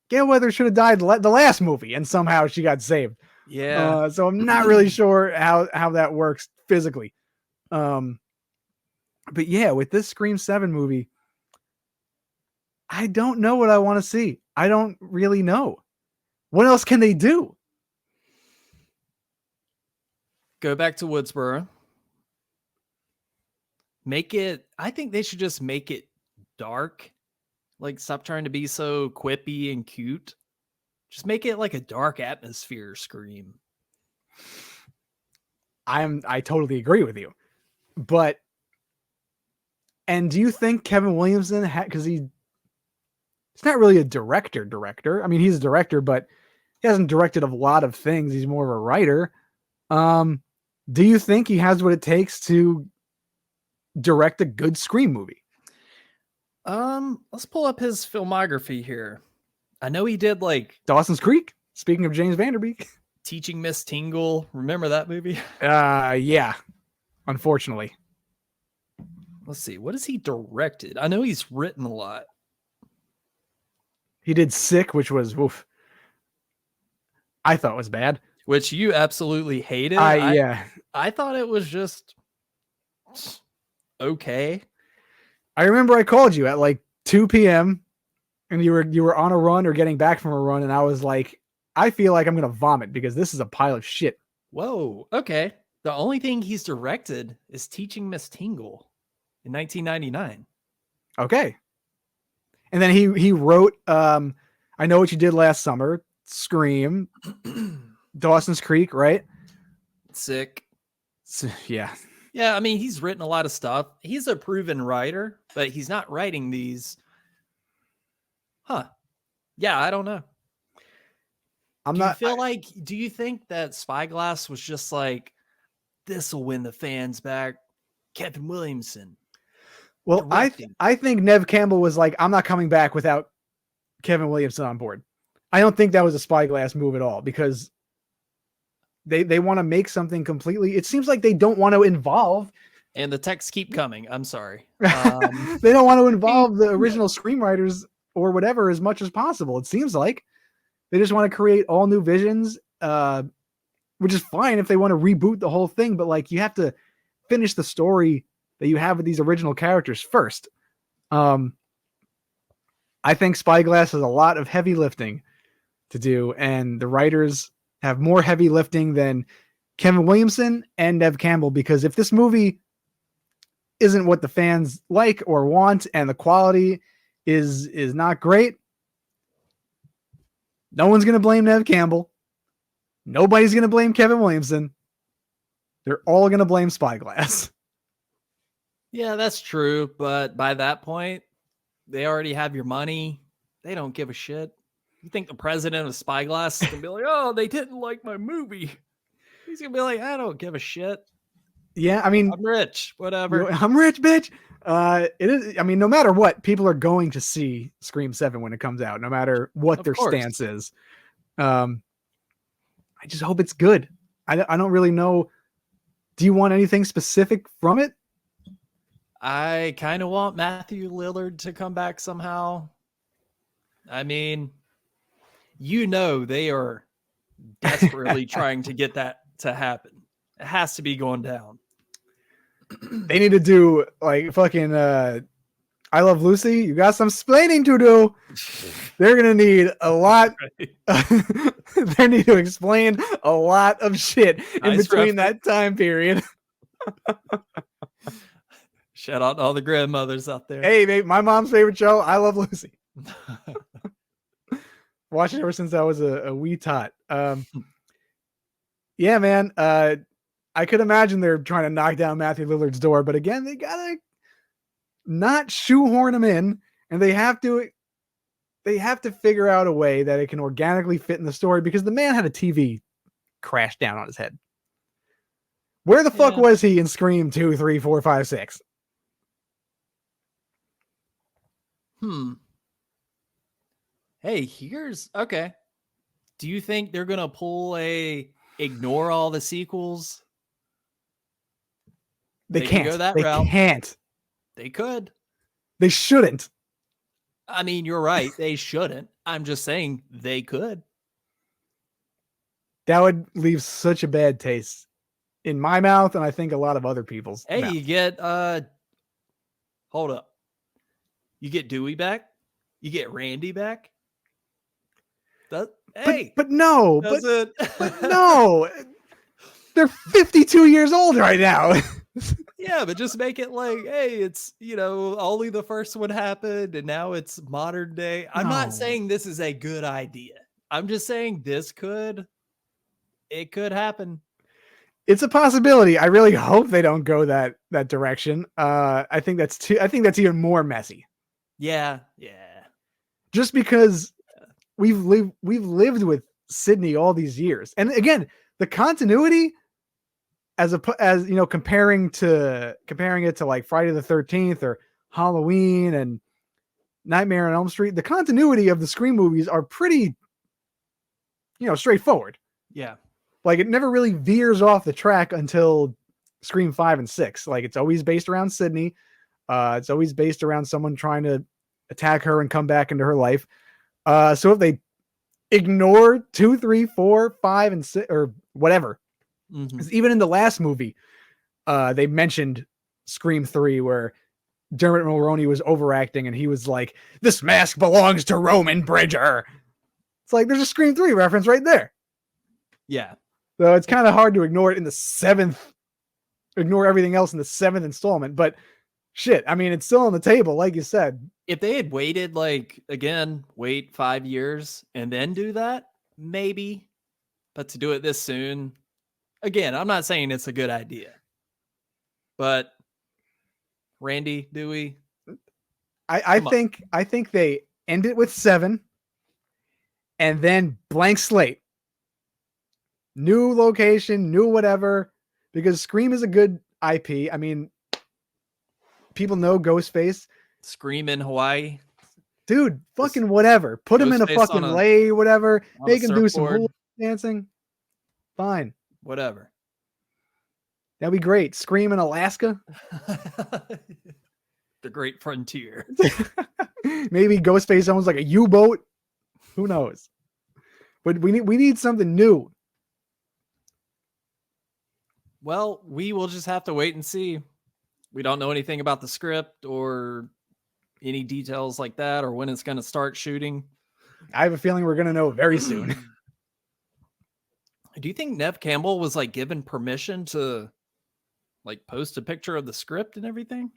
S2: Gail Weathers should have died the last movie, and somehow she got saved.
S1: Yeah.
S2: So I'm not really sure how that works physically. But yeah, with this Scream 7 movie, I don't know what I want to see. I don't really know. What else can they do?
S1: Go back to Woodsboro. I think they should just make it dark. Like, stop trying to be so quippy and cute. Just make it like a dark atmosphere Scream.
S2: I totally agree with you. And do you think Kevin Williamson because he's not really a director. I mean, he's a director, but he hasn't directed a lot of things. He's more of a writer. Do you think he has what it takes to direct a good Scream movie?
S1: Let's pull up his filmography here. I know he did like
S2: Dawson's Creek. Speaking of James Vanderbeek.
S1: Teaching Miss Tingle. Remember that movie?
S2: Yeah. Unfortunately.
S1: Let's see. What has he directed? I know he's written a lot.
S2: He did Sick, which was woof. I thought was bad.
S1: Which you absolutely hated. I thought it was just okay.
S2: I remember I called you at like 2 p.m. and you were on a run or getting back from a run, and I was like, I feel like I'm gonna vomit because this is a pile of shit.
S1: Whoa. Okay. The only thing he's directed is Teaching Miss Tingle in 1999.
S2: Okay. And then he wrote I Know What You Did Last Summer, Scream, Dawson's Creek, right?
S1: Sick.
S2: Yeah.
S1: Yeah, I mean, he's written a lot of stuff. He's a proven writer, but he's not writing these. Huh. Yeah, I don't know. Do you think that Spyglass was just like, this will win the fans back? Kevin Williamson.
S2: Well, I think Neve Cambell was like, I'm not coming back without Kevin Williamson on board. I don't think that was a Spyglass move at all because they want to make something completely. It seems like they don't want to involve.
S1: And the texts keep coming. I'm sorry.
S2: They don't want to involve the original screenwriters or whatever as much as possible. It seems like they just want to create all new visions, which is fine if they want to reboot the whole thing. But like, you have to finish the story that you have with these original characters first. I think Spyglass has a lot of heavy lifting to do, and the writers have more heavy lifting than Kevin Williamson and Neve Cambell, because if this movie isn't what the fans like or want and the quality is not great, no one's going to blame Neve Cambell. Nobody's going to blame Kevin Williamson. They're all going to blame Spyglass.
S1: Yeah, that's true. But by that point, they already have your money. They don't give a shit. You think the president of Spyglass is going to be like, oh, they didn't like my movie. He's going to be like, I don't give a shit.
S2: Yeah, I mean,
S1: I'm rich, whatever.
S2: I'm rich, bitch. It is. I mean, no matter what, people are going to see Scream 7 when it comes out, no matter what their stance is. I just hope it's good. I don't really know. Do you want anything specific from it?
S1: I kind of want Matthew Lillard to come back somehow. I mean, they are desperately trying to get that to happen. It has to be going down.
S2: They need to do like fucking I Love Lucy. You got some explaining to do. They're gonna need a lot. They need to explain a lot of shit in between that time period.
S1: Shout out to all the grandmothers out there.
S2: Hey, mate, my mom's favorite show, I Love Lucy. Watched it ever since I was a wee tot. Yeah, man. I could imagine they're trying to knock down Matthew Lillard's door, but again, they gotta not shoehorn him in, and they have to figure out a way that it can organically fit in the story, because the man had a TV crash down on his head. Where the fuck was he in Scream 2, 3, 4, 5, 6?
S1: Hey, okay. Do you think they're gonna pull ignore all the sequels?
S2: They can't go that route. Can't.
S1: They could.
S2: They shouldn't.
S1: I mean, you're right. They shouldn't. I'm just saying they could.
S2: That would leave such a bad taste in my mouth, and I think a lot of other people's mouth.
S1: You get hold up. You get Dewey back. You get Randy back. But no. They're 52 years old right now. Yeah, but just make it like, hey, it's, only the first one happened and now it's modern day. I'm not saying this is a good idea. I'm just saying it could happen.
S2: It's a possibility. I really hope they don't go that direction. I think that's even more messy.
S1: Yeah.
S2: Just because we've lived with Sydney all these years. And again, the continuity as comparing it to like Friday the 13th or Halloween and Nightmare on Elm Street, the continuity of the Scream movies are pretty, straightforward.
S1: Yeah.
S2: Like it never really veers off the track until Scream 5 and 6. Like it's always based around Sydney. It's always based around someone trying to attack her and come back into her life. So if they ignore 2, 3, 4, 5, and 6 or whatever, even in the last movie, they mentioned Scream 3 where Dermot Mulroney was overacting and he was like, "This mask belongs to Roman Bridger." It's like there's a Scream 3 reference right there.
S1: Yeah.
S2: So it's kind of hard to ignore it in the 7th, ignore everything else in the 7th installment. But shit, I mean, it's still on the table, like you said.
S1: If they had waited, wait 5 years and then do that, maybe. But to do it this soon, again, I'm not saying it's a good idea. But Randy, do we?
S2: I think they end it with 7 and then blank slate. New location, new whatever, because Scream is a good IP. I mean, people know Ghostface.
S1: Scream in Hawaii.
S2: Dude, fucking whatever. Put him in a fucking lay, whatever. Make him do some hula dancing. Fine.
S1: Whatever.
S2: That'd be great. Scream in Alaska.
S1: The Great Frontier.
S2: Maybe Ghostface owns like a U-boat. Who knows? But we need something new.
S1: Well, we will just have to wait and see. We don't know anything about the script or any details like that or when it's going to start shooting.
S2: I have a feeling we're going to know very soon.
S1: Do you think Neve Cambell was like given permission to like post a picture of the script and everything?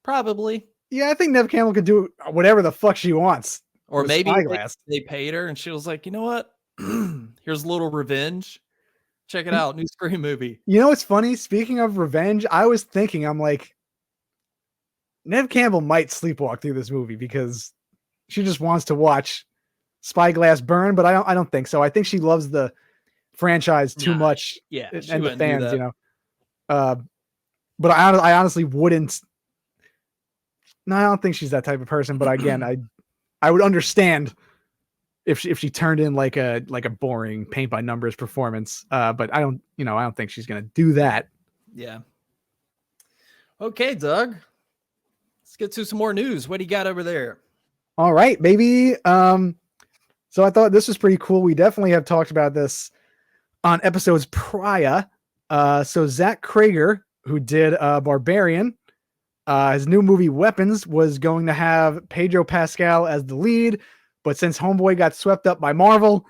S1: Probably.
S2: Yeah, I think Neve Cambell could do whatever the fuck she wants.
S1: Or maybe they paid her and she was like, you know what? Here's a little revenge. Check it out. New Scream movie.
S2: You know what's funny? Speaking of revenge, I was thinking, I'm like, Neve Cambell might sleepwalk through this movie because she just wants to watch Spyglass burn, but I don't think so. I think she loves the franchise too much.
S1: Yeah,
S2: and the fans, but I honestly wouldn't. No, I don't think she's that type of person. But again, I would understand if she turned in like a boring paint by numbers performance. But I don't think she's gonna do that.
S1: Yeah. Okay, Doug. Let's get to some more news. What do you got over there?
S2: All right, baby. So I thought this was pretty cool. We definitely have talked about this on episodes prior. So Zach Krager, who did Barbarian, his new movie Weapons was going to have Pedro Pascal as the lead, but since Homeboy got swept up by Marvel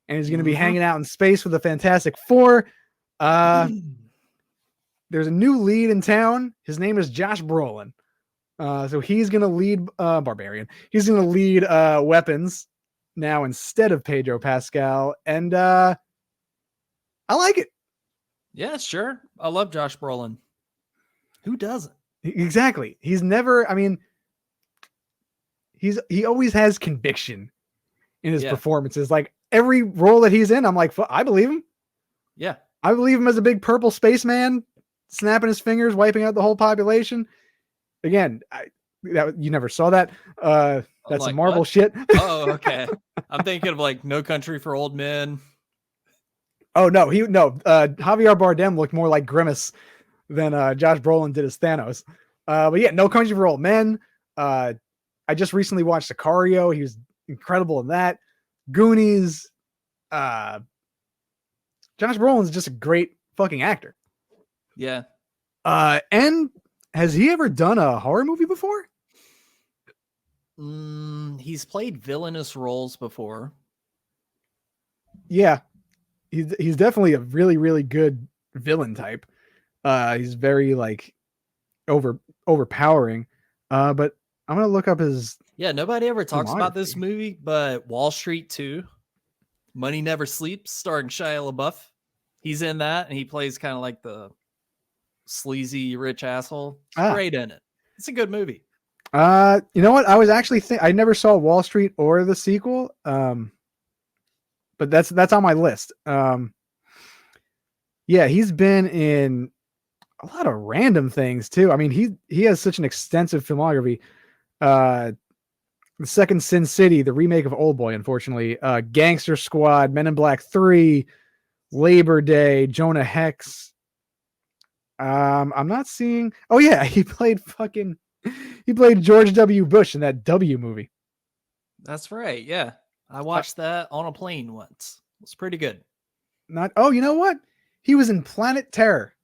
S2: and he's going to be hanging out in space with the Fantastic Four, there's a new lead in town. His name is Josh Brolin. So he's going to lead Barbarian. He's going to lead Weapons now instead of Pedro Pascal. And I like it.
S1: Yeah, sure. I love Josh Brolin. Who doesn't?
S2: Exactly. He's never, I mean, he always has conviction in his performances. Like every role that he's in, I'm like, I believe him.
S1: Yeah.
S2: I believe him as a big purple spaceman, snapping his fingers, wiping out the whole population. Again, you never saw that. That's like, some Marvel shit.
S1: Oh, okay. I'm thinking of like No Country for Old Men.
S2: Oh no, Javier Bardem looked more like Grimace than Josh Brolin did as Thanos. But yeah, No Country for Old Men. I just recently watched Sicario. He was incredible in that. Goonies. Josh Brolin's just a great fucking actor.
S1: Yeah.
S2: And has he ever done a horror movie before?
S1: He's played villainous roles before.
S2: Yeah. He's definitely a really, really good villain type. He's very like overpowering. But I'm gonna look up his.
S1: Yeah, nobody ever talks about this movie, but Wall Street 2, Money Never Sleeps, starring Shia LaBeouf. He's in that, and he plays kind of like the sleazy rich asshole. He's great in it. It's a good movie.
S2: You know what? I was actually I never saw Wall Street or the sequel. But that's on my list. Yeah, he's been in a lot of random things too. I mean, he has such an extensive filmography. The second Sin City, the remake of Oldboy, unfortunately. Gangster Squad, Men in Black 3, Labor Day, Jonah Hex. I'm not seeing. Oh yeah, he played George W. Bush in that W movie.
S1: That's right. Yeah. I watched that on a plane once. It's pretty good.
S2: You know what? He was in Planet Terror.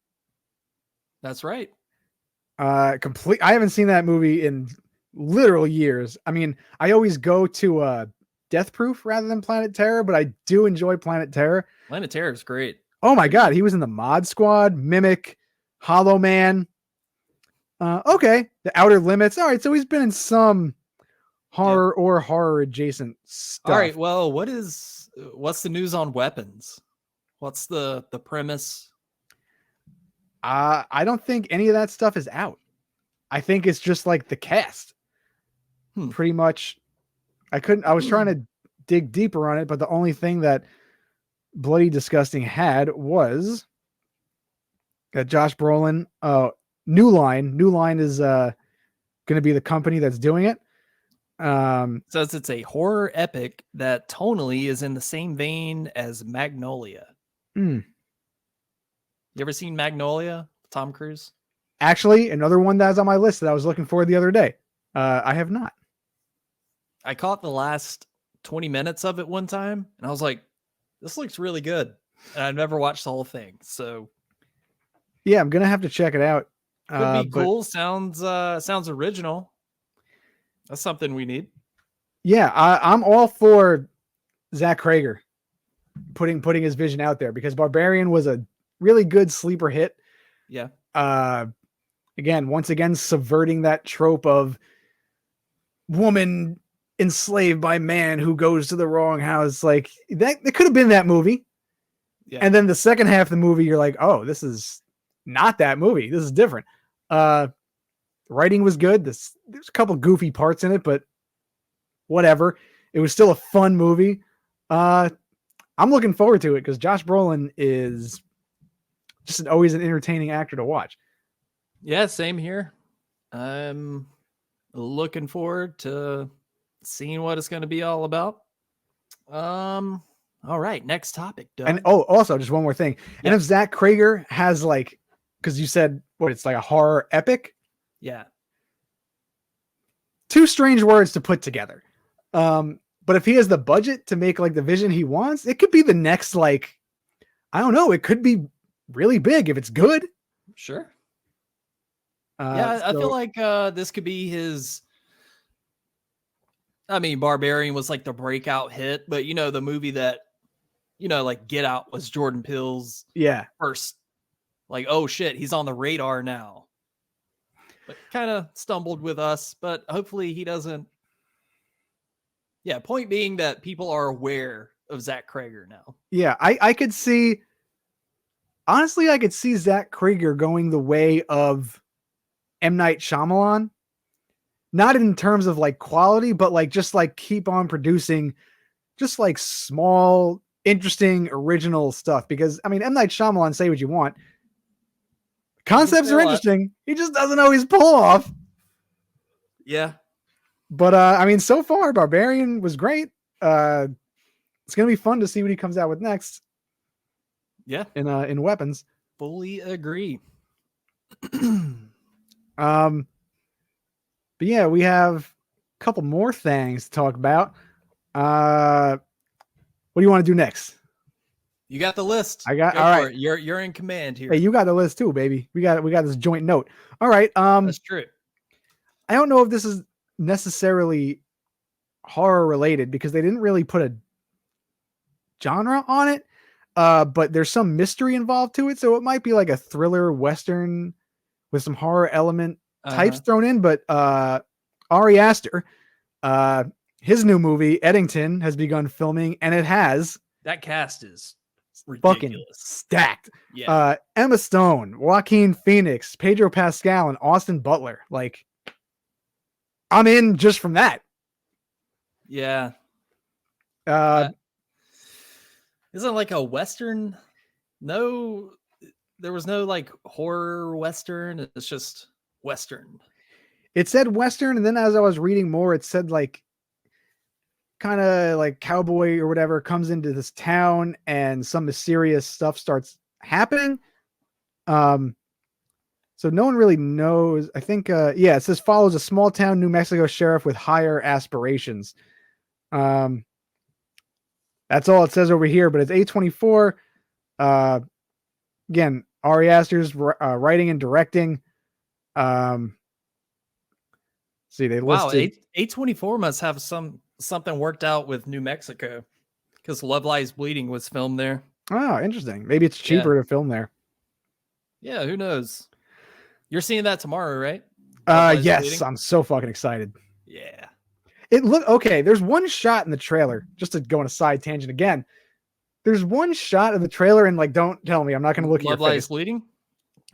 S1: That's right.
S2: I haven't seen that movie in literal years. I mean, I always go to Death Proof rather than Planet Terror, but I do enjoy Planet Terror.
S1: Planet Terror is great.
S2: Oh my God, he was in the Mod Squad, Mimic, Hollow Man. Okay, The Outer Limits. All right, so he's been in some horror or horror adjacent stuff.
S1: All right, well, what's the news on Weapons? What's the premise?
S2: I don't think any of that stuff is out. I think it's just like the cast. Pretty much. I was trying to dig deeper on it, but the only thing that Bloody Disgusting had was that Josh Brolin, New Line is going to be the company that's doing it.
S1: Says it's a horror epic that tonally is in the same vein as Magnolia. You ever seen Magnolia, Tom Cruise?
S2: Actually, another one that's on my list that I was looking for the other day. I have not.
S1: I caught the last 20 minutes of it one time, and I was like, this looks really good. And I've never watched the whole thing. So
S2: yeah, I'm going to have to check it out.
S1: Could be cool. Sounds original. That's something we need.
S2: Yeah, I'm all for Zach Krager putting his vision out there, because Barbarian was a really good sleeper hit.
S1: Yeah.
S2: Once again, subverting that trope of woman enslaved by man who goes to the wrong house. Like that could have been that movie. Yeah. And then the second half of the movie, you're like, oh, this is not that movie. This is different. Writing was good. There's a couple goofy parts in it, but whatever. It was still a fun movie. I'm looking forward to it because Josh Brolin is just always an entertaining actor to watch.
S1: Yeah, same here. I'm looking forward to seeing what it's going to be all about. All right, next topic, Doug.
S2: And also just one more thing. Yep. And if Zach Krager has because you said it's like a horror epic.
S1: Yeah.
S2: Two strange words to put together. But if he has the budget to make the vision he wants, it could be the next I don't know. It could be really big if it's good.
S1: Sure. I feel like this could be his. I mean, Barbarian was the breakout hit, but the movie that, Get Out was Jordan Peele's first. Oh shit, he's on the radar now. But kind of stumbled with us, but hopefully he doesn't. Yeah, point being that people are aware of Zach Krager now.
S2: Yeah, I could see. Honestly, I could see Zach Krager going the way of M. Night Shyamalan. Not in terms of quality, but just keep on producing just small, interesting, original stuff. Because I mean, M. Night Shyamalan, say what you want. Concepts are interesting. He just doesn't always pull off.
S1: Yeah.
S2: But I mean, so far Barbarian was great. It's gonna be fun to see what he comes out with next.
S1: Yeah.
S2: In Weapons.
S1: Fully agree.
S2: But yeah, we have a couple more things to talk about. What do you want to do next?
S1: You got the list.
S2: All right.
S1: You're in command here.
S2: Hey, you got the list too, baby. We got this joint note. All right.
S1: That's true.
S2: I don't know if this is necessarily horror related because they didn't really put a genre on it. But there's some mystery involved to it, so it might be like a thriller western with some horror element types thrown in. But Ari Aster, his new movie Eddington has begun filming, and it has
S1: that cast is ridiculous.
S2: Fucking stacked.
S1: Yeah.
S2: Emma Stone, Joaquin Phoenix, Pedro Pascal, and Austin Butler. I'm in just from that.
S1: Yeah. Isn't it a western? No, there was no horror western. It's just western.
S2: It said Western, and then as I was reading more, it said like kind of like cowboy or whatever comes into this town and some mysterious stuff starts happening. So no one really knows. I think, it says follows a small town New Mexico sheriff with higher aspirations. That's all it says over here, but it's A24. Again, Ari Aster's writing and directing. See, they listed.
S1: Wow, A24 must have something worked out with New Mexico because Love Lies Bleeding was filmed there.
S2: Oh, interesting. Maybe it's cheaper to film there.
S1: Yeah, who knows? You're seeing that tomorrow, right?
S2: Yes,
S1: Bleeding?
S2: I'm so fucking excited.
S1: Yeah.
S2: It look okay. There's one shot in the trailer, just to go on a side tangent again. There's one shot of the trailer, and like, don't tell me, I'm not going to look at your face.
S1: Love Lies Bleeding?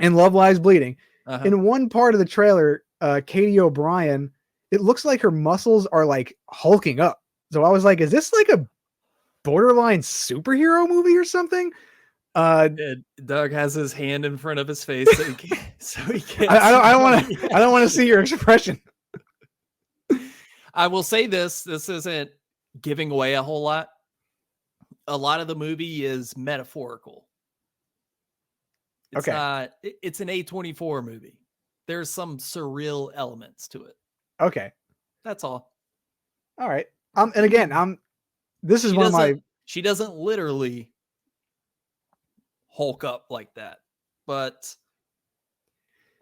S2: And Love Lies Bleeding.
S1: Uh-huh.
S2: In one part of the trailer, Katie O'Brien, it looks like her muscles are like hulking up. So I was like, is this like a borderline superhero movie or something?
S1: Doug has his hand in front of his face, so he can't.
S2: I don't want to see your expression.
S1: I will say this isn't giving away a whole lot. A lot of the movie is metaphorical. It's not. It's an A24 movie. There's some surreal elements to it.
S2: Okay,
S1: that's all.
S2: All right. And again, this is one of my.
S1: She doesn't literally hulk up like that, but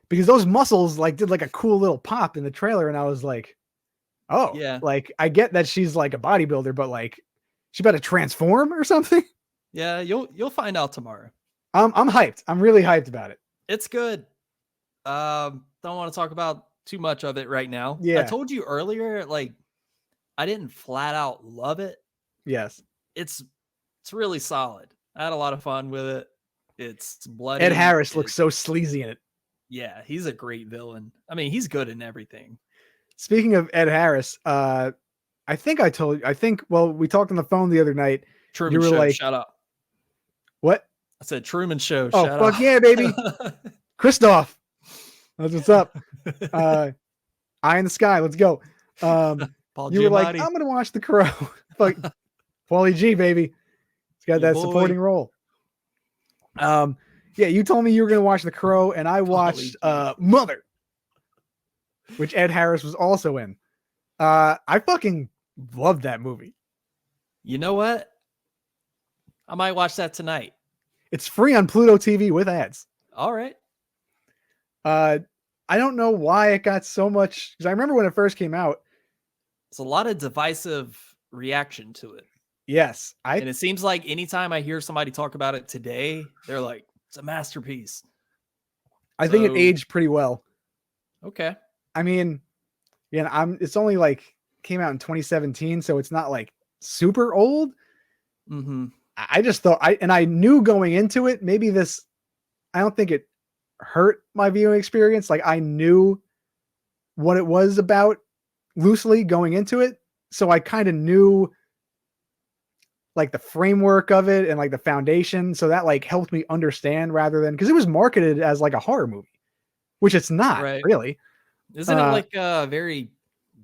S2: because those muscles like did like a cool little pop in the trailer, and I was like, oh yeah, like I get that she's like a bodybuilder, but like she better transform or something.
S1: Yeah, you'll find out tomorrow.
S2: I'm hyped. I'm really hyped about it.
S1: It's good. Don't want to talk about too much of it right now.
S2: Yeah,
S1: I told you earlier, like I didn't flat out love it.
S2: Yes,
S1: it's really solid. I had a lot of fun with it. It's bloody.
S2: Ed Harris looks so sleazy in it.
S1: Yeah, he's a great villain. I mean, he's good in everything.
S2: Speaking of Ed Harris, I think we talked on the phone the other night.
S1: Truman
S2: you were
S1: Show,
S2: like,
S1: shut up.
S2: What?
S1: I said Truman Show.
S2: Oh,
S1: shut
S2: fuck
S1: up.
S2: Yeah, baby. Christoph. That's what's up. Eye in the sky. Let's go. You were like, I'm going to watch The Crow. Fuck. Paulie G, baby. He's got that supporting role. Yeah, you told me you were going to watch The Crow, and I watched Mother, which Ed Harris was also in. I fucking loved that movie.
S1: You know what? I might watch that tonight.
S2: It's free on Pluto TV with ads.
S1: All right.
S2: I don't know why it got so much, because I remember when it first came out.
S1: It's a lot of divisive reaction to it.
S2: Yes.
S1: And it seems like anytime I hear somebody talk about it today, they're like, it's a masterpiece.
S2: I think it aged pretty well.
S1: Okay.
S2: I mean, it's only like came out in 2017, so it's not like super old.
S1: Mm-hmm.
S2: I just thought I knew going into it, maybe this, I don't think it hurt my viewing experience. Like I knew what it was about loosely going into it. So I kind of knew like the framework of it and like the foundation. So that like helped me understand rather than, because it was marketed as like a horror movie, which it's not really.
S1: Isn't it like very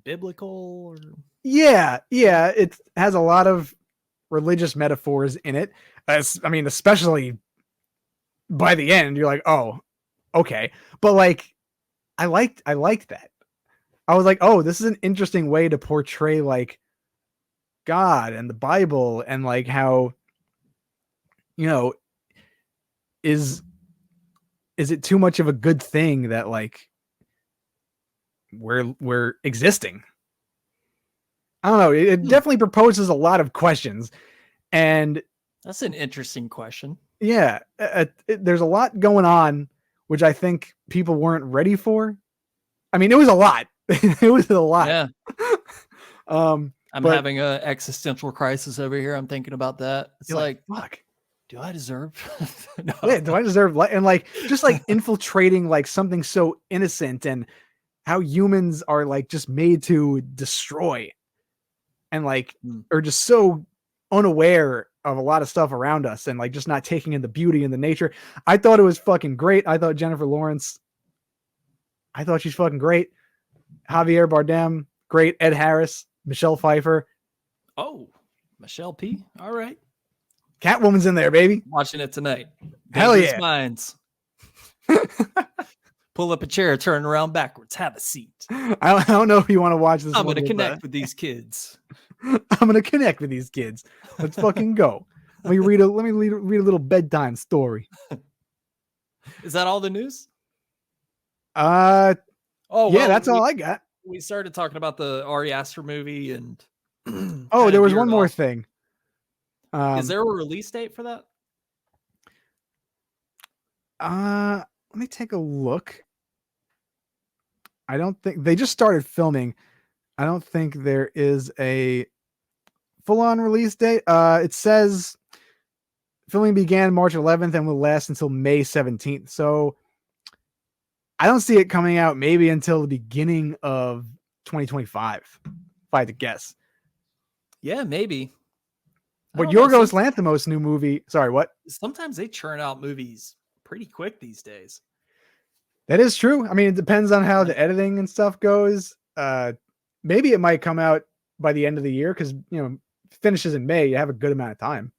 S1: biblical? Or...
S2: Yeah. It has a lot of religious metaphors in it. Especially by the end, you're like, oh, okay. But like, I liked that. I was like, oh, this is an interesting way to portray like God and the Bible and like how, is it too much of a good thing that like we're existing? I don't know. It definitely proposes a lot of questions, and
S1: that's an interesting question.
S2: Yeah, there's a lot going on, which I think people weren't ready for. I mean, it was a lot. It was a lot.
S1: Yeah. I'm having an existential crisis over here. I'm thinking about that. It's like,
S2: fuck.
S1: Do I deserve? No.
S2: Yeah, do I deserve? And like, just like infiltrating like something so innocent, and how humans are like just made to destroy, and like are just so unaware of a lot of stuff around us, and like just not taking in the beauty and the nature. I thought it was fucking great. I thought Jennifer Lawrence. I thought she's fucking great. Javier Bardem, great. Ed Harris, Michelle Pfeiffer.
S1: Oh, Michelle P. All right.
S2: Catwoman's in there, baby.
S1: Watching it tonight.
S2: Hell
S1: Dangerous
S2: yeah.
S1: Minds. Pull up a chair, turn around backwards, have a seat.
S2: I don't know if you want to watch this.
S1: I'm going to connect with these kids.
S2: I'm going to connect with these kids. Let's fucking go. Let me read a little bedtime story.
S1: Is that all the news?
S2: Oh, yeah,
S1: well,
S2: that's all I got.
S1: We started talking about the Ari Aster movie and
S2: oh, there was one more thing.
S1: Is there a release date for that?
S2: Let me take a look. I don't think they just started filming. I don't think there is a full-on release date. It says filming began March 11th and will last until May 17th. So I don't see it coming out maybe until the beginning of 2025, if I had to guess.
S1: Yeah, maybe.
S2: But Yorgos Lanthimos' new movie. Sorry, what?
S1: Sometimes they churn out movies pretty quick these days.
S2: That is true. I mean, it depends on how the editing and stuff goes. Maybe it might come out by the end of the year because, finishes in May. You have a good amount of time.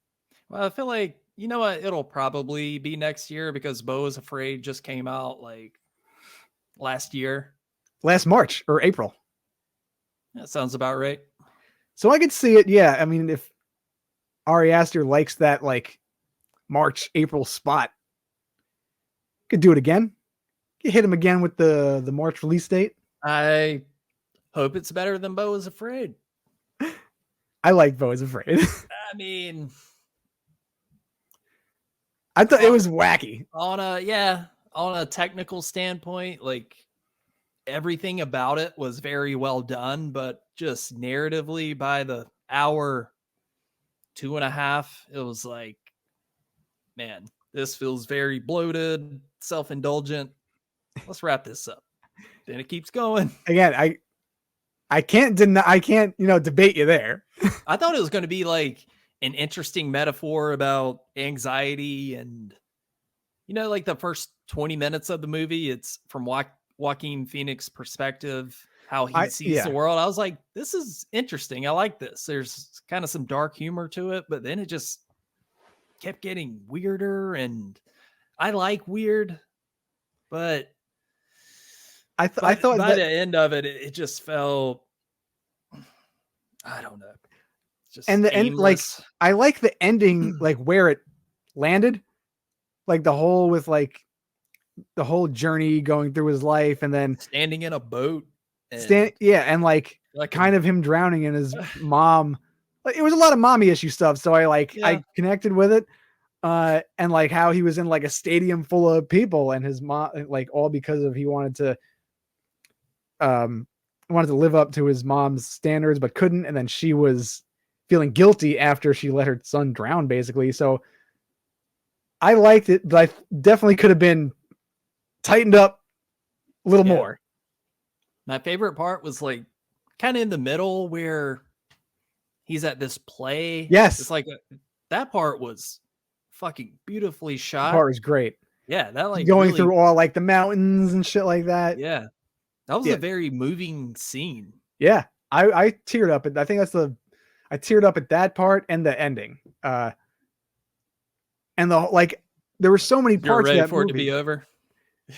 S1: Well, I feel like, you know what? It'll probably be next year because Beau is Afraid just came out like last
S2: March or April.
S1: That sounds about right.
S2: So I could see it. Yeah. I mean, if Ari Aster likes that like March, April spot, could do it again. You hit him again with the March release date.
S1: I hope it's better than Beau is Afraid.
S2: I like Beau is Afraid.
S1: I mean,
S2: I thought it was wacky.
S1: On a technical standpoint, like everything about it was very well done, but just narratively by the hour 2.5, it was like, man, this feels very bloated, self-indulgent. Let's wrap this up. Then it keeps going.
S2: Again, I can't debate you there.
S1: I thought it was going to be like an interesting metaphor about anxiety and, like the first 20 minutes of the movie, it's from Joaquin Phoenix's perspective, how he sees the world. I was like, this is interesting. I like this. There's kind of some dark humor to it, but then it just kept getting weirder, and I like weird, but
S2: I thought
S1: by the end of it, it just felt, I don't know. Just
S2: and the end, like I like the ending, like where it landed, like the whole journey going through his life, and then
S1: standing in a boat,
S2: and like kind of him drowning in his mom. Like, it was a lot of mommy issue stuff, so I connected with it, and like how he was in like a stadium full of people, and his mom, like all because of he wanted to live up to his mom's standards but couldn't, and then she was feeling guilty after she let her son drown, basically. So I liked it, but I definitely could have been tightened up a little more.
S1: My favorite part was like kind of in the middle where he's at this play.
S2: Yes.
S1: It's like that part was fucking beautifully shot.
S2: That part was great.
S1: Yeah. That like
S2: going through all like the mountains and shit like that.
S1: Yeah. That was a very moving scene.
S2: Yeah. I teared up. I think I teared up at that part and the ending. And there were so many parts
S1: You're ready
S2: of that
S1: for
S2: movie.
S1: It to be over.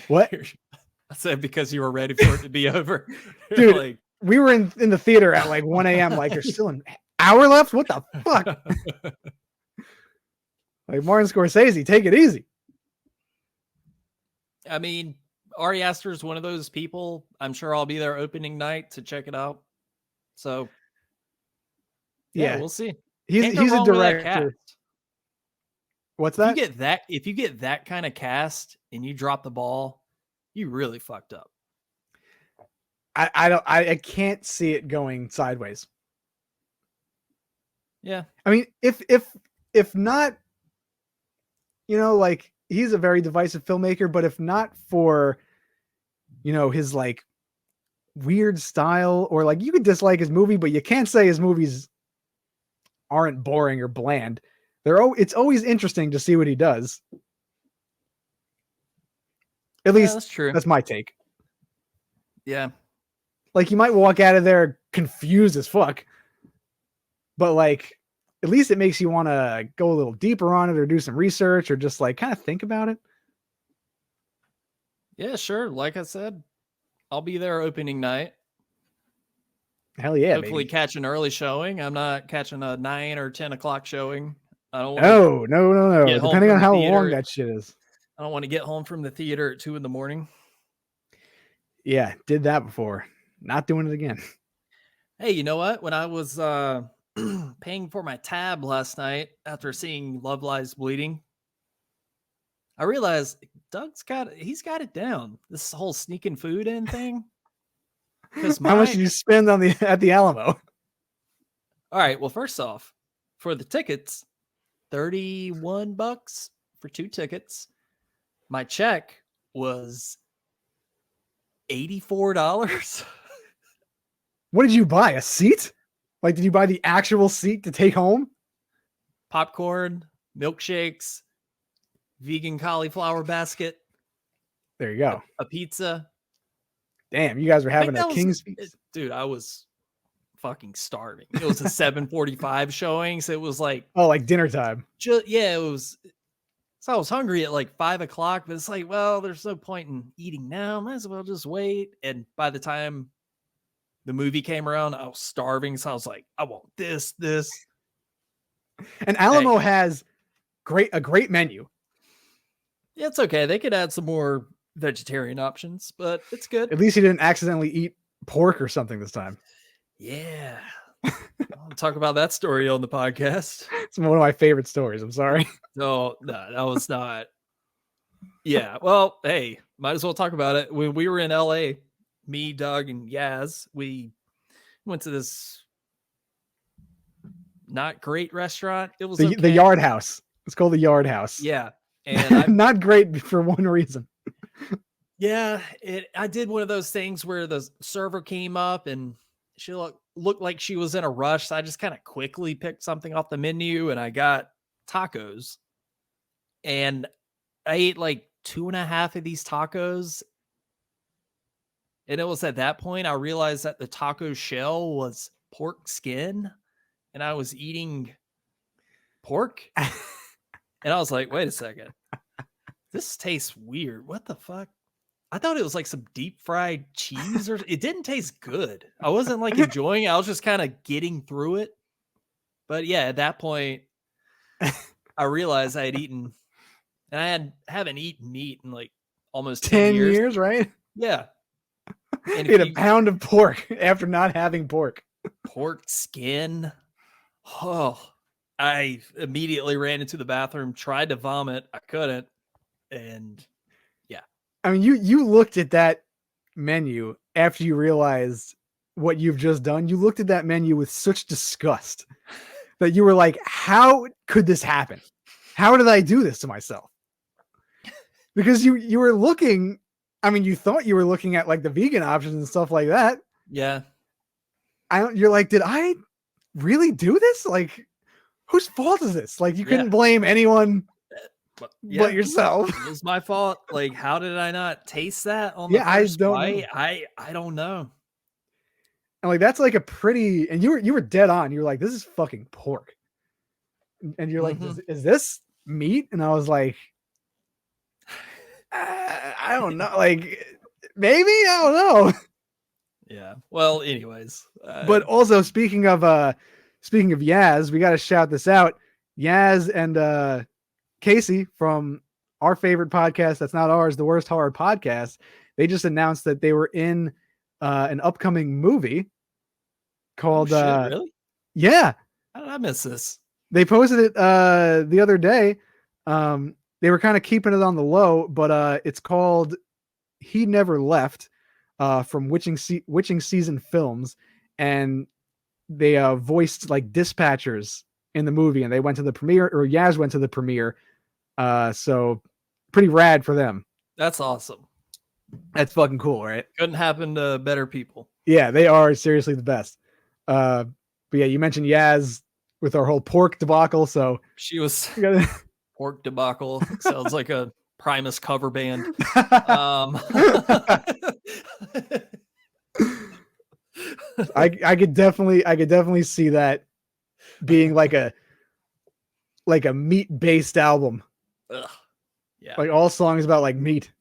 S2: What?
S1: I said because you were ready for it to be over.
S2: Dude,
S1: like,
S2: we were in the theater at like 1 a.m. Like, there's still an hour left? What the fuck? Like, Martin Scorsese, take it easy.
S1: I mean, Ari Aster is one of those people. I'm sure I'll be there opening night to check it out. So, yeah, we'll see.
S2: He's a director. What's that?
S1: If you get that kind of cast and you drop the ball, you really fucked up.
S2: I can't see it going sideways.
S1: Yeah.
S2: I mean, if not, like, he's a very divisive filmmaker, but if not for, his like weird style, or like you could dislike his movie, but you can't say his movies aren't boring or bland. It's always interesting to see what he does. At least
S1: that's true.
S2: That's my take.
S1: Yeah.
S2: Like, you might walk out of there confused as fuck, but like, at least it makes you want to go a little deeper on it or do some research or just like kind of think about it.
S1: Yeah, sure. Like I said, I'll be there opening night.
S2: Hell yeah,
S1: Hopefully
S2: baby.
S1: catch an early showing. I'm not catching a 9 or 10 o'clock showing. I don't want
S2: No.
S1: get home
S2: Depending
S1: from
S2: on
S1: the
S2: how
S1: theater.
S2: long that shit is.
S1: I don't want to get home from the theater at 2 a.m.
S2: Yeah, did that before. Not doing it again.
S1: Hey, you know what? When I was paying for my tab last night after seeing Love Lies Bleeding, I realized he's got it down. This whole sneaking food in thing. Because
S2: How much did you spend on at the Alamo?
S1: All right. Well, first off, for the tickets, $31 for 2 tickets. My check was $84.
S2: What did you buy? A seat? Like, did you buy the actual seat to take home?
S1: Popcorn, milkshakes, vegan cauliflower basket.
S2: There you go.
S1: A pizza.
S2: Damn, you guys were having a king's feast.
S1: Dude, I was fucking starving. It was a 7:45 showing, so it was like,
S2: oh, like dinner time.
S1: Yeah, it was. So I was hungry at like 5 o'clock, but it's like, well, there's no point in eating now. Might as well just wait. And by the time the movie came around, I was starving, so I was like, I want this.
S2: And Alamo has a great menu.
S1: Yeah, it's okay. They could add some more vegetarian options, but it's good.
S2: At least you didn't accidentally eat pork or something this time.
S1: Yeah. I'll talk about that story on the podcast.
S2: It's one of my favorite stories. I'm sorry.
S1: No, that was not. Yeah. Well, hey, might as well talk about it. When we were in LA, me, Doug, and Yaz, we went to this not great restaurant. It was
S2: the Yard House. It's called the Yard House.
S1: Yeah. And
S2: not great for one reason.
S1: Yeah, I did one of those things where the server came up and she looked like she was in a rush. So I just kind of quickly picked something off the menu and I got tacos. And I ate like 2.5 of these tacos. And it was at that point I realized that the taco shell was pork skin and I was eating pork. And I was like, wait a second. This tastes weird. What the fuck? I thought it was like some deep fried cheese or it didn't taste good. I wasn't like enjoying it. I was just kind of getting through it. But yeah, at that point, I realized I had eaten and I haven't eaten meat in like almost 10
S2: years, right?
S1: Yeah.
S2: And you ate a pound of pork after not having pork.
S1: Pork skin. Oh, I immediately ran into the bathroom, tried to vomit. I couldn't. And yeah.
S2: I mean, you looked at that menu after you realized what you've just done. You looked at that menu with such disgust that you were like, how could this happen? How did I do this to myself? Because you were looking, I mean, you thought you were looking at like the vegan options and stuff like that.
S1: Yeah.
S2: You're like, did I really do this? Like, whose fault is this? Like, you couldn't blame anyone but yourself.
S1: It was my fault. Like, how did I not taste that on the first bite? I don't know.
S2: And like, that's like a pretty, and you were dead on. You were like, this is fucking pork. And you're like, is this meat? And I was like, I don't know. Like, maybe, I don't know.
S1: Yeah. Well, anyways.
S2: But also speaking of Yaz, we got to shout this out. Yaz and Casey from our favorite podcast, that's not ours, the Worst Horror Podcast, they just announced that they were in an upcoming movie called
S1: really?
S2: Yeah.
S1: How did I miss this?
S2: They posted it the other day. They were kind of keeping it on the low, but it's called He Never Left from Witching Season Films, and they voiced like dispatchers in the movie, and they went to the premiere, or Yaz went to the premiere. So pretty rad for them.
S1: That's awesome.
S2: That's fucking cool, right?
S1: Couldn't happen to better people.
S2: Yeah, they are seriously the best. But yeah, you mentioned Yaz with our whole pork debacle, so
S1: she was pork debacle. Sounds like a Primus cover band.
S2: I could definitely see that being like a meat based album.
S1: Ugh. Yeah.
S2: Like all songs about like meat.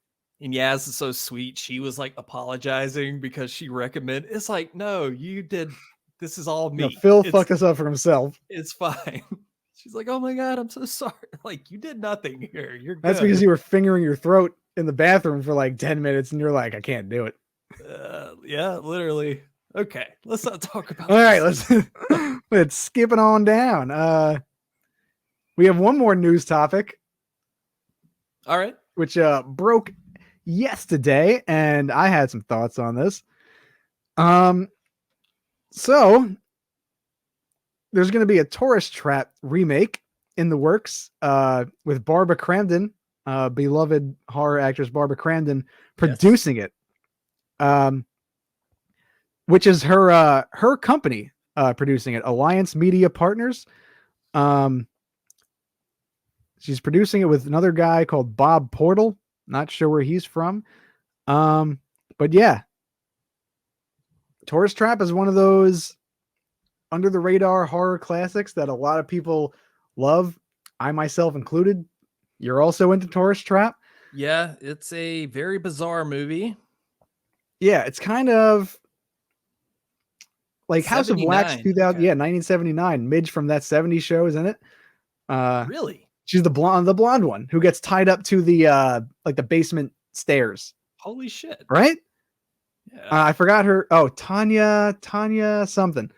S1: And Yaz is so sweet. She was like apologizing because she recommended. It's like, no, you did. This is all me.
S2: Phil fucked us up for himself.
S1: It's fine. She's like, oh my God, I'm so sorry. Like, you did nothing here. You're good.
S2: That's because you were fingering your throat in the bathroom for like 10 minutes and you're like, I can't do it.
S1: Yeah, literally. Okay, let's not talk about
S2: all right, let's skip it on down. We have one more news topic.
S1: All right.
S2: Which broke yesterday, and I had some thoughts on this. So there's going to be a Tourist Trap remake in the works with Barbara Crampton, beloved horror actress Barbara Crampton, producing it. Which is her company producing it, Alliance Media Partners. She's producing it with another guy called Bob Portal. Not sure where he's from. But yeah, Tourist Trap is one of those under the radar horror classics that a lot of people love. I myself included. You're also into Tourist Trap.
S1: Yeah, it's a very bizarre movie.
S2: Yeah, it's kind of like House of Wax 2000. Okay. Yeah, 1979. Midge from That 70s Show is in it.
S1: Really?
S2: She's the blonde one who gets tied up to the like the basement stairs.
S1: Holy shit!
S2: Right?
S1: Yeah.
S2: I forgot her. Oh, Tanya something.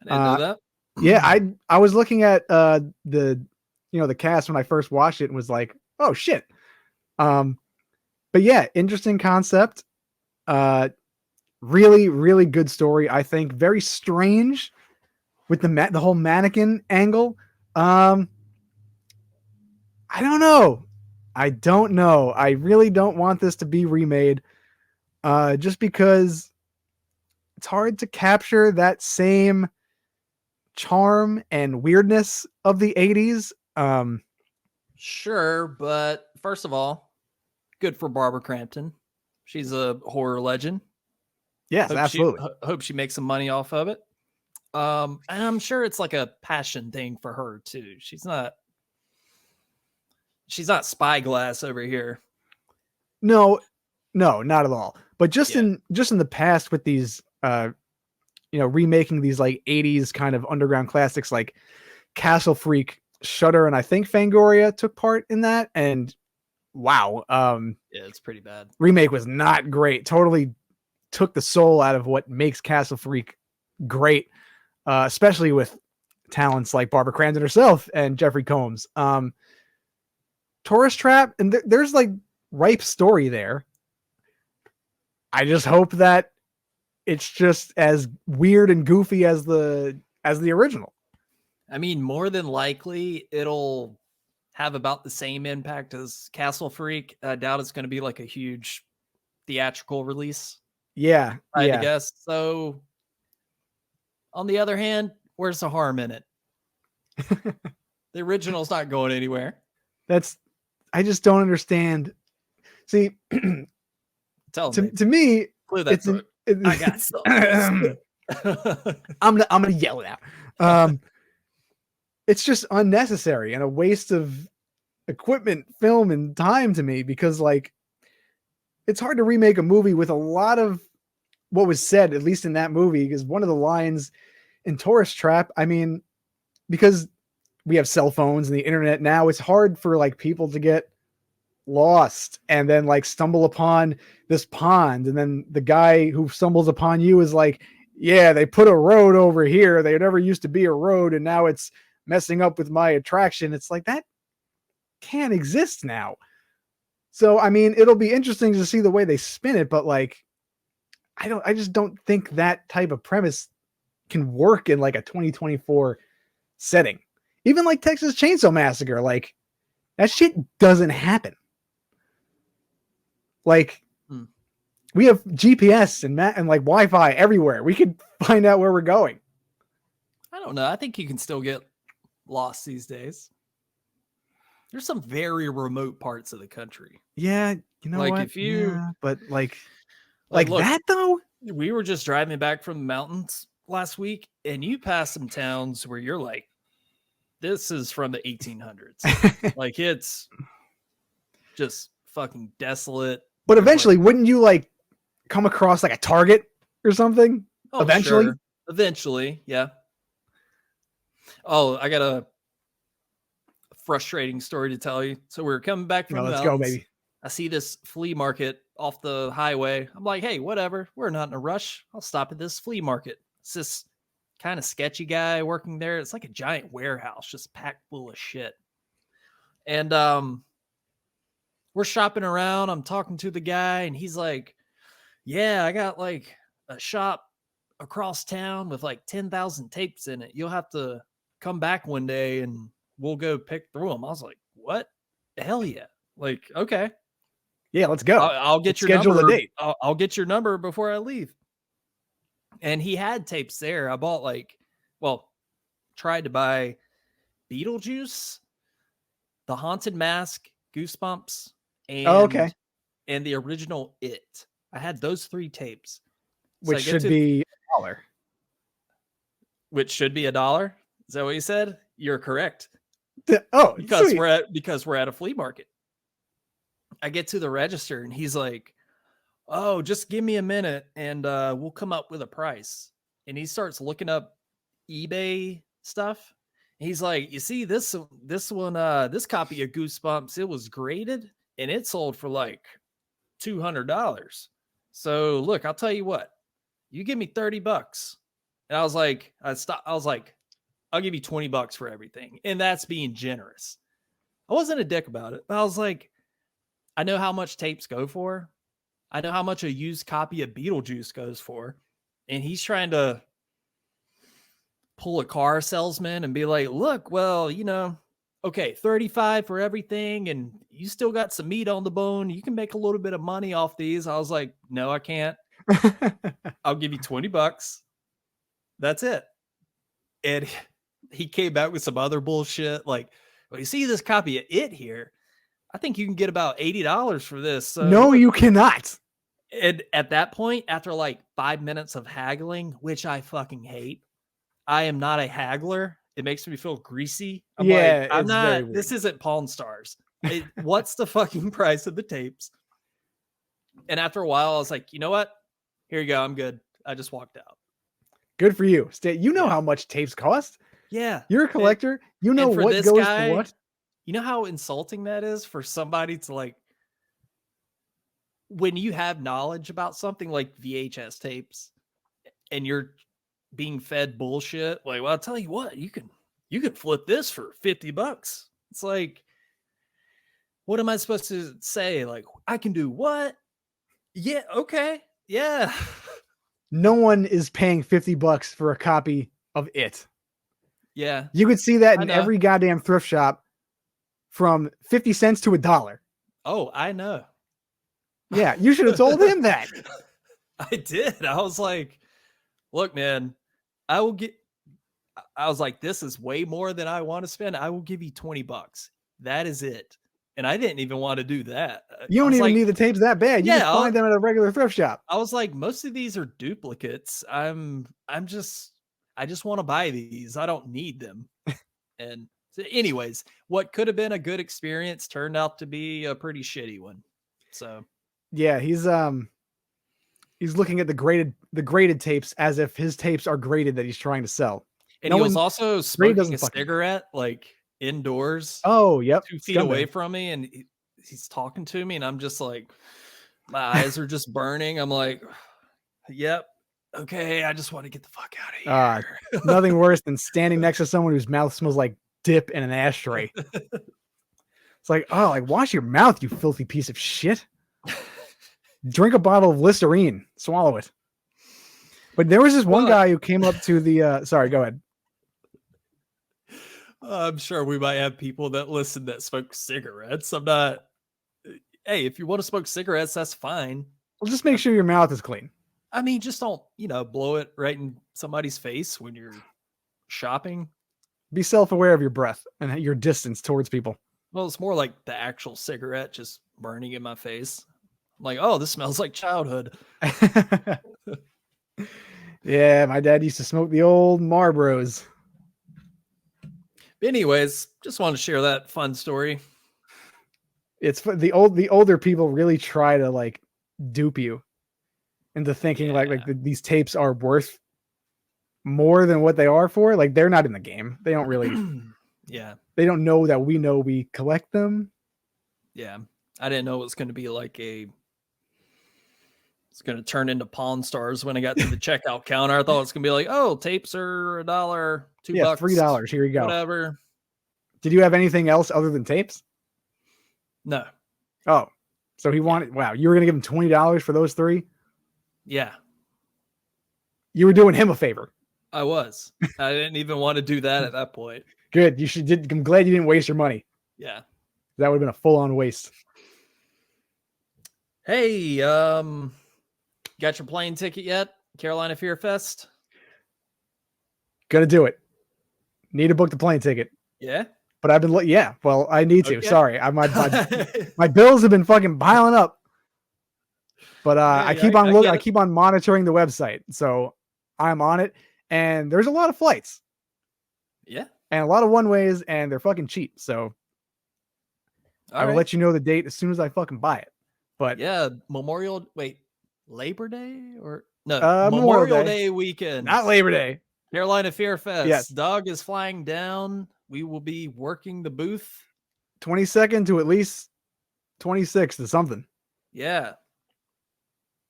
S1: I didn't know that.
S2: Yeah, I was looking at the cast when I first watched it and was like, oh shit. But yeah, interesting concept. Really, really good story. I think very strange with the whole mannequin angle. I don't know. I really don't want this to be remade. Just because it's hard to capture that same charm and weirdness of the 80s.
S1: Sure, but first of all, good for Barbara Crampton. She's a horror legend.
S2: Yes, absolutely.
S1: Hope she makes some money off of it. And I'm sure it's like a passion thing for her too. She's not Spyglass over here.
S2: No, not at all. But just in the past with these remaking these like 80s kind of underground classics like Castle Freak, Shudder, and I think Fangoria took part in that. And wow.
S1: Yeah, it's pretty bad.
S2: Remake was not great. Totally took the soul out of what makes Castle Freak great. Especially with talents like Barbara Crampton herself and Jeffrey Combs. Tourist Trap, and there's like ripe story there. I just hope that it's just as weird and goofy as the original.
S1: I mean, more than likely it'll have about the same impact as Castle Freak. I doubt it's going to be like a huge theatrical release.
S2: Yeah,
S1: I guess. So on the other hand, where's the harm in it? The original's not going anywhere.
S2: I just don't understand. See, to me,
S1: I got something.
S2: I'm gonna yell it out. It's just unnecessary and a waste of equipment, film, and time to me because like it's hard to remake a movie with a lot of what was said, at least in that movie, because one of the lines in Tourist Trap, I mean, because we have cell phones and the internet now, it's hard for like people to get lost and then like stumble upon this pond. And then the guy who stumbles upon you is like, yeah, they put a road over here. There never used to be a road. And now it's messing up with my attraction. It's like that can't exist now. So, I mean, it'll be interesting to see the way they spin it, but like, I just don't think that type of premise can work in like a 2024 setting. Even like Texas Chainsaw Massacre, like that shit doesn't happen. Like we have GPS and like Wi-Fi everywhere. We could find out where we're going.
S1: I don't know. I think you can still get lost these days. There's some very remote parts of the country.
S2: Yeah, you know
S1: like
S2: what?
S1: If you,
S2: but like look, that though.
S1: We were just driving back from the mountains last week, and you pass some towns where you're like, this is from the 1800s. Like, it's just fucking desolate.
S2: But
S1: There's
S2: eventually,
S1: like,
S2: wouldn't you like come across like a Target or something?
S1: oh,
S2: Eventually?
S1: sure. Eventually, yeah. Oh, I got a frustrating story to tell you. So we were coming back from
S2: No,
S1: the
S2: let's go,
S1: mountains.
S2: baby.
S1: I see this flea market off the highway. I'm like, hey, whatever. We're not in a rush. I'll stop at this flea market. It's this kind of sketchy guy working there. It's like a giant warehouse, just packed full of shit. And we're shopping around. I'm talking to the guy, and he's like, yeah, I got like a shop across town with like 10,000 tapes in it. You'll have to come back one day and we'll go pick through them. I was like, what? Hell yeah. Like, okay.
S2: Yeah, let's go.
S1: I'll get
S2: Let's
S1: your
S2: schedule
S1: number.
S2: a date.
S1: I'll get your number before I leave. And he had tapes there. I bought tried to buy Beetlejuice, The Haunted Mask, Goosebumps, and
S2: okay.
S1: and the original It. I had those 3 tapes.
S2: Which should be $1.
S1: Which should be $1. Is that what you said? You're correct.
S2: Oh,
S1: because
S2: sweet.
S1: we're at a flea market. I get to the register and he's like, oh, just give me a minute and we'll come up with a price. And he starts looking up eBay stuff. And he's like, you see this one, this copy of Goosebumps, it was graded and it sold for like $200. So look, I'll tell you what, you give me $30. And I was like, I'll give you $20 for everything. And that's being generous. I wasn't a dick about it, but I was like, I know how much tapes go for. I know how much a used copy of Beetlejuice goes for. And he's trying to pull a car salesman and be like, look, well, okay, 35 for everything. And you still got some meat on the bone. You can make a little bit of money off these. I was like, no, I can't. I'll give you $20. That's it. And he came back with some other bullshit. Like, well, you see this copy of It here? I think you can get about $80 for this. So
S2: no, you cannot.
S1: And at that point, after like 5 minutes of haggling, which I fucking hate, I am not a haggler. It makes me feel greasy. I'm not, this isn't Pawn Stars. What's the fucking price of the tapes? And after a while, I was like, you know what? Here you go. I'm good. I just walked out.
S2: Good for you. You know how much tapes cost?
S1: Yeah.
S2: You're a collector. You know what goes to what?
S1: You know how insulting that is for somebody to like, when you have knowledge about something like VHS tapes and you're being fed bullshit, like, well, I'll tell you what, you can flip this for $50. It's like, what am I supposed to say? Like, I can do what? Yeah. Okay. Yeah.
S2: No one is paying $50 for a copy of It.
S1: Yeah.
S2: You could see that in every goddamn thrift shop from 50 cents to $1.
S1: Oh, I know.
S2: Yeah. You should have told him that.
S1: I did. I was like, look, man, I was like, this is way more than I want to spend. I will give you $20. That is it. And I didn't even want to do that.
S2: You don't even need the tapes that bad. You just find them at a regular thrift shop.
S1: I was like, most of these are duplicates. I just want to buy these. I don't need them. And so anyways, what could have been a good experience turned out to be a pretty shitty one. So
S2: yeah, he's looking at the graded tapes as if his tapes are graded that he's trying to sell.
S1: And he was also smoking a cigarette like indoors.
S2: Oh, yep.
S1: 2 feet away from me, and he's talking to me, and I'm just like, my eyes are just burning. I'm like, yep. Okay, I just want to get the fuck out of here.
S2: Nothing worse than standing next to someone whose mouth smells like dip in an ashtray. It's like, oh, like wash your mouth, you filthy piece of shit. Drink a bottle of Listerine, swallow it. But there was this one guy who came up to the sorry, go ahead.
S1: I'm sure we might have people that listen that smoke cigarettes. I'm not. Hey, if you want to smoke cigarettes, that's fine.
S2: Well, just make sure your mouth is clean.
S1: I mean, just don't, blow it right in somebody's face when you're shopping.
S2: Be self-aware of your breath and your distance towards people.
S1: Well, it's more like the actual cigarette just burning in my face. I'm like, oh, this smells like childhood.
S2: Yeah, my dad used to smoke the old Marlboros.
S1: Anyways, just wanted to share that fun story.
S2: It's the older people really try to like dupe you into thinking these tapes are worth more than what they are for. Like they're not in the game. They don't really.
S1: Yeah.
S2: They don't know that we collect them.
S1: Yeah. I didn't know it was going to be it's going to turn into Pawn Stars when I got to the checkout counter. I thought it was going to be like, oh, tapes are $1, $2,
S2: $3. Here you go.
S1: Whatever.
S2: Did you have anything else other than tapes?
S1: No.
S2: Oh, so he wanted, wow, you were going to give him $20 for those 3?
S1: Yeah.
S2: You were doing him a favor.
S1: I was. I didn't even want to do that at that point.
S2: Good. I'm glad you didn't waste your money.
S1: Yeah.
S2: That would have been a full-on waste.
S1: Hey, got your plane ticket yet? Carolina Fear Fest?
S2: Gonna do it. Need to book the plane ticket.
S1: Yeah.
S2: But I've been, well, I need to.
S1: Okay.
S2: Sorry. My bills have been fucking piling up. But I keep on looking. I keep on monitoring the website. So I'm on it. And there's a lot of flights.
S1: Yeah.
S2: And a lot of one-ways, and they're fucking cheap. So I'll let you know the date as soon as I fucking buy it. But
S1: yeah, Labor Day or no, Memorial Day weekend.
S2: Not Labor Day.
S1: Carolina Fear Fest.
S2: Yes.
S1: Doug is flying down. We will be working the booth.
S2: 22nd to at least 26th or something.
S1: Yeah.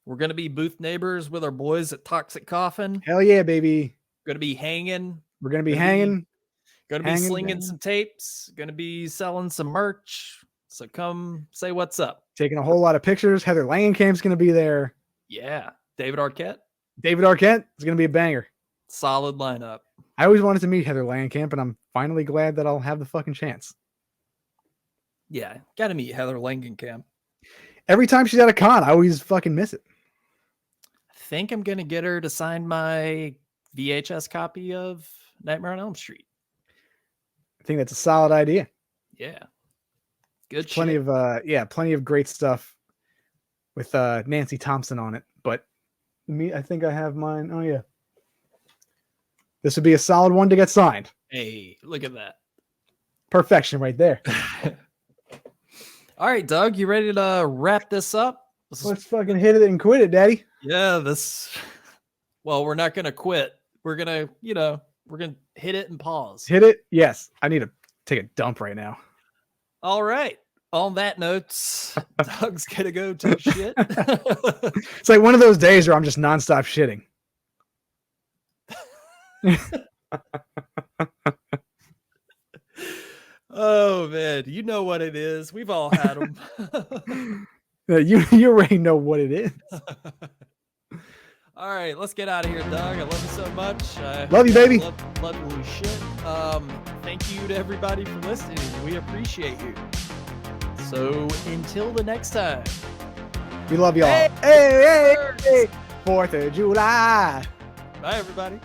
S1: We're going to be booth neighbors with our boys at Toxic Coffin.
S2: Hell yeah, baby.
S1: Going to be hanging.
S2: We're going to be hanging.
S1: Going to be slinging some tapes. Going to be selling some merch. So come say what's up.
S2: Taking a whole lot of pictures. Heather Langenkamp's going to be there.
S1: Yeah. David Arquette
S2: is going to be a banger.
S1: Solid lineup.
S2: I always wanted to meet Heather Langenkamp, and I'm finally glad that I'll have the fucking chance.
S1: Yeah. Got to meet Heather Langenkamp.
S2: Every time she's at a con, I always fucking miss it.
S1: I think I'm going to get her to sign my VHS copy of Nightmare on Elm Street.
S2: I think that's a solid idea.
S1: Yeah. Good shit.
S2: Plenty of great stuff with Nancy Thompson on it. But I think I have mine. Oh yeah. This would be a solid one to get signed.
S1: Hey, look at that.
S2: Perfection right there.
S1: All right, Doug, you ready to wrap this up?
S2: Let's fucking hit it and quit it, Daddy.
S1: Yeah, well, we're not going to quit. We're going to, we're going to hit it and pause.
S2: Hit it? Yes. I need to take a dump right now.
S1: All right. On that note, Doug's going to go take shit.
S2: It's like one of those days where I'm just nonstop shitting.
S1: Oh, man. You know what it is. We've all had them.
S2: You already know what it is.
S1: All right, let's get out of here, Doug. I love you so much.
S2: Love you, baby.
S1: Love you shit. Thank you to everybody for listening. We appreciate you. So until the next time.
S2: We love y'all. Hey, 4th of July.
S1: Bye, everybody.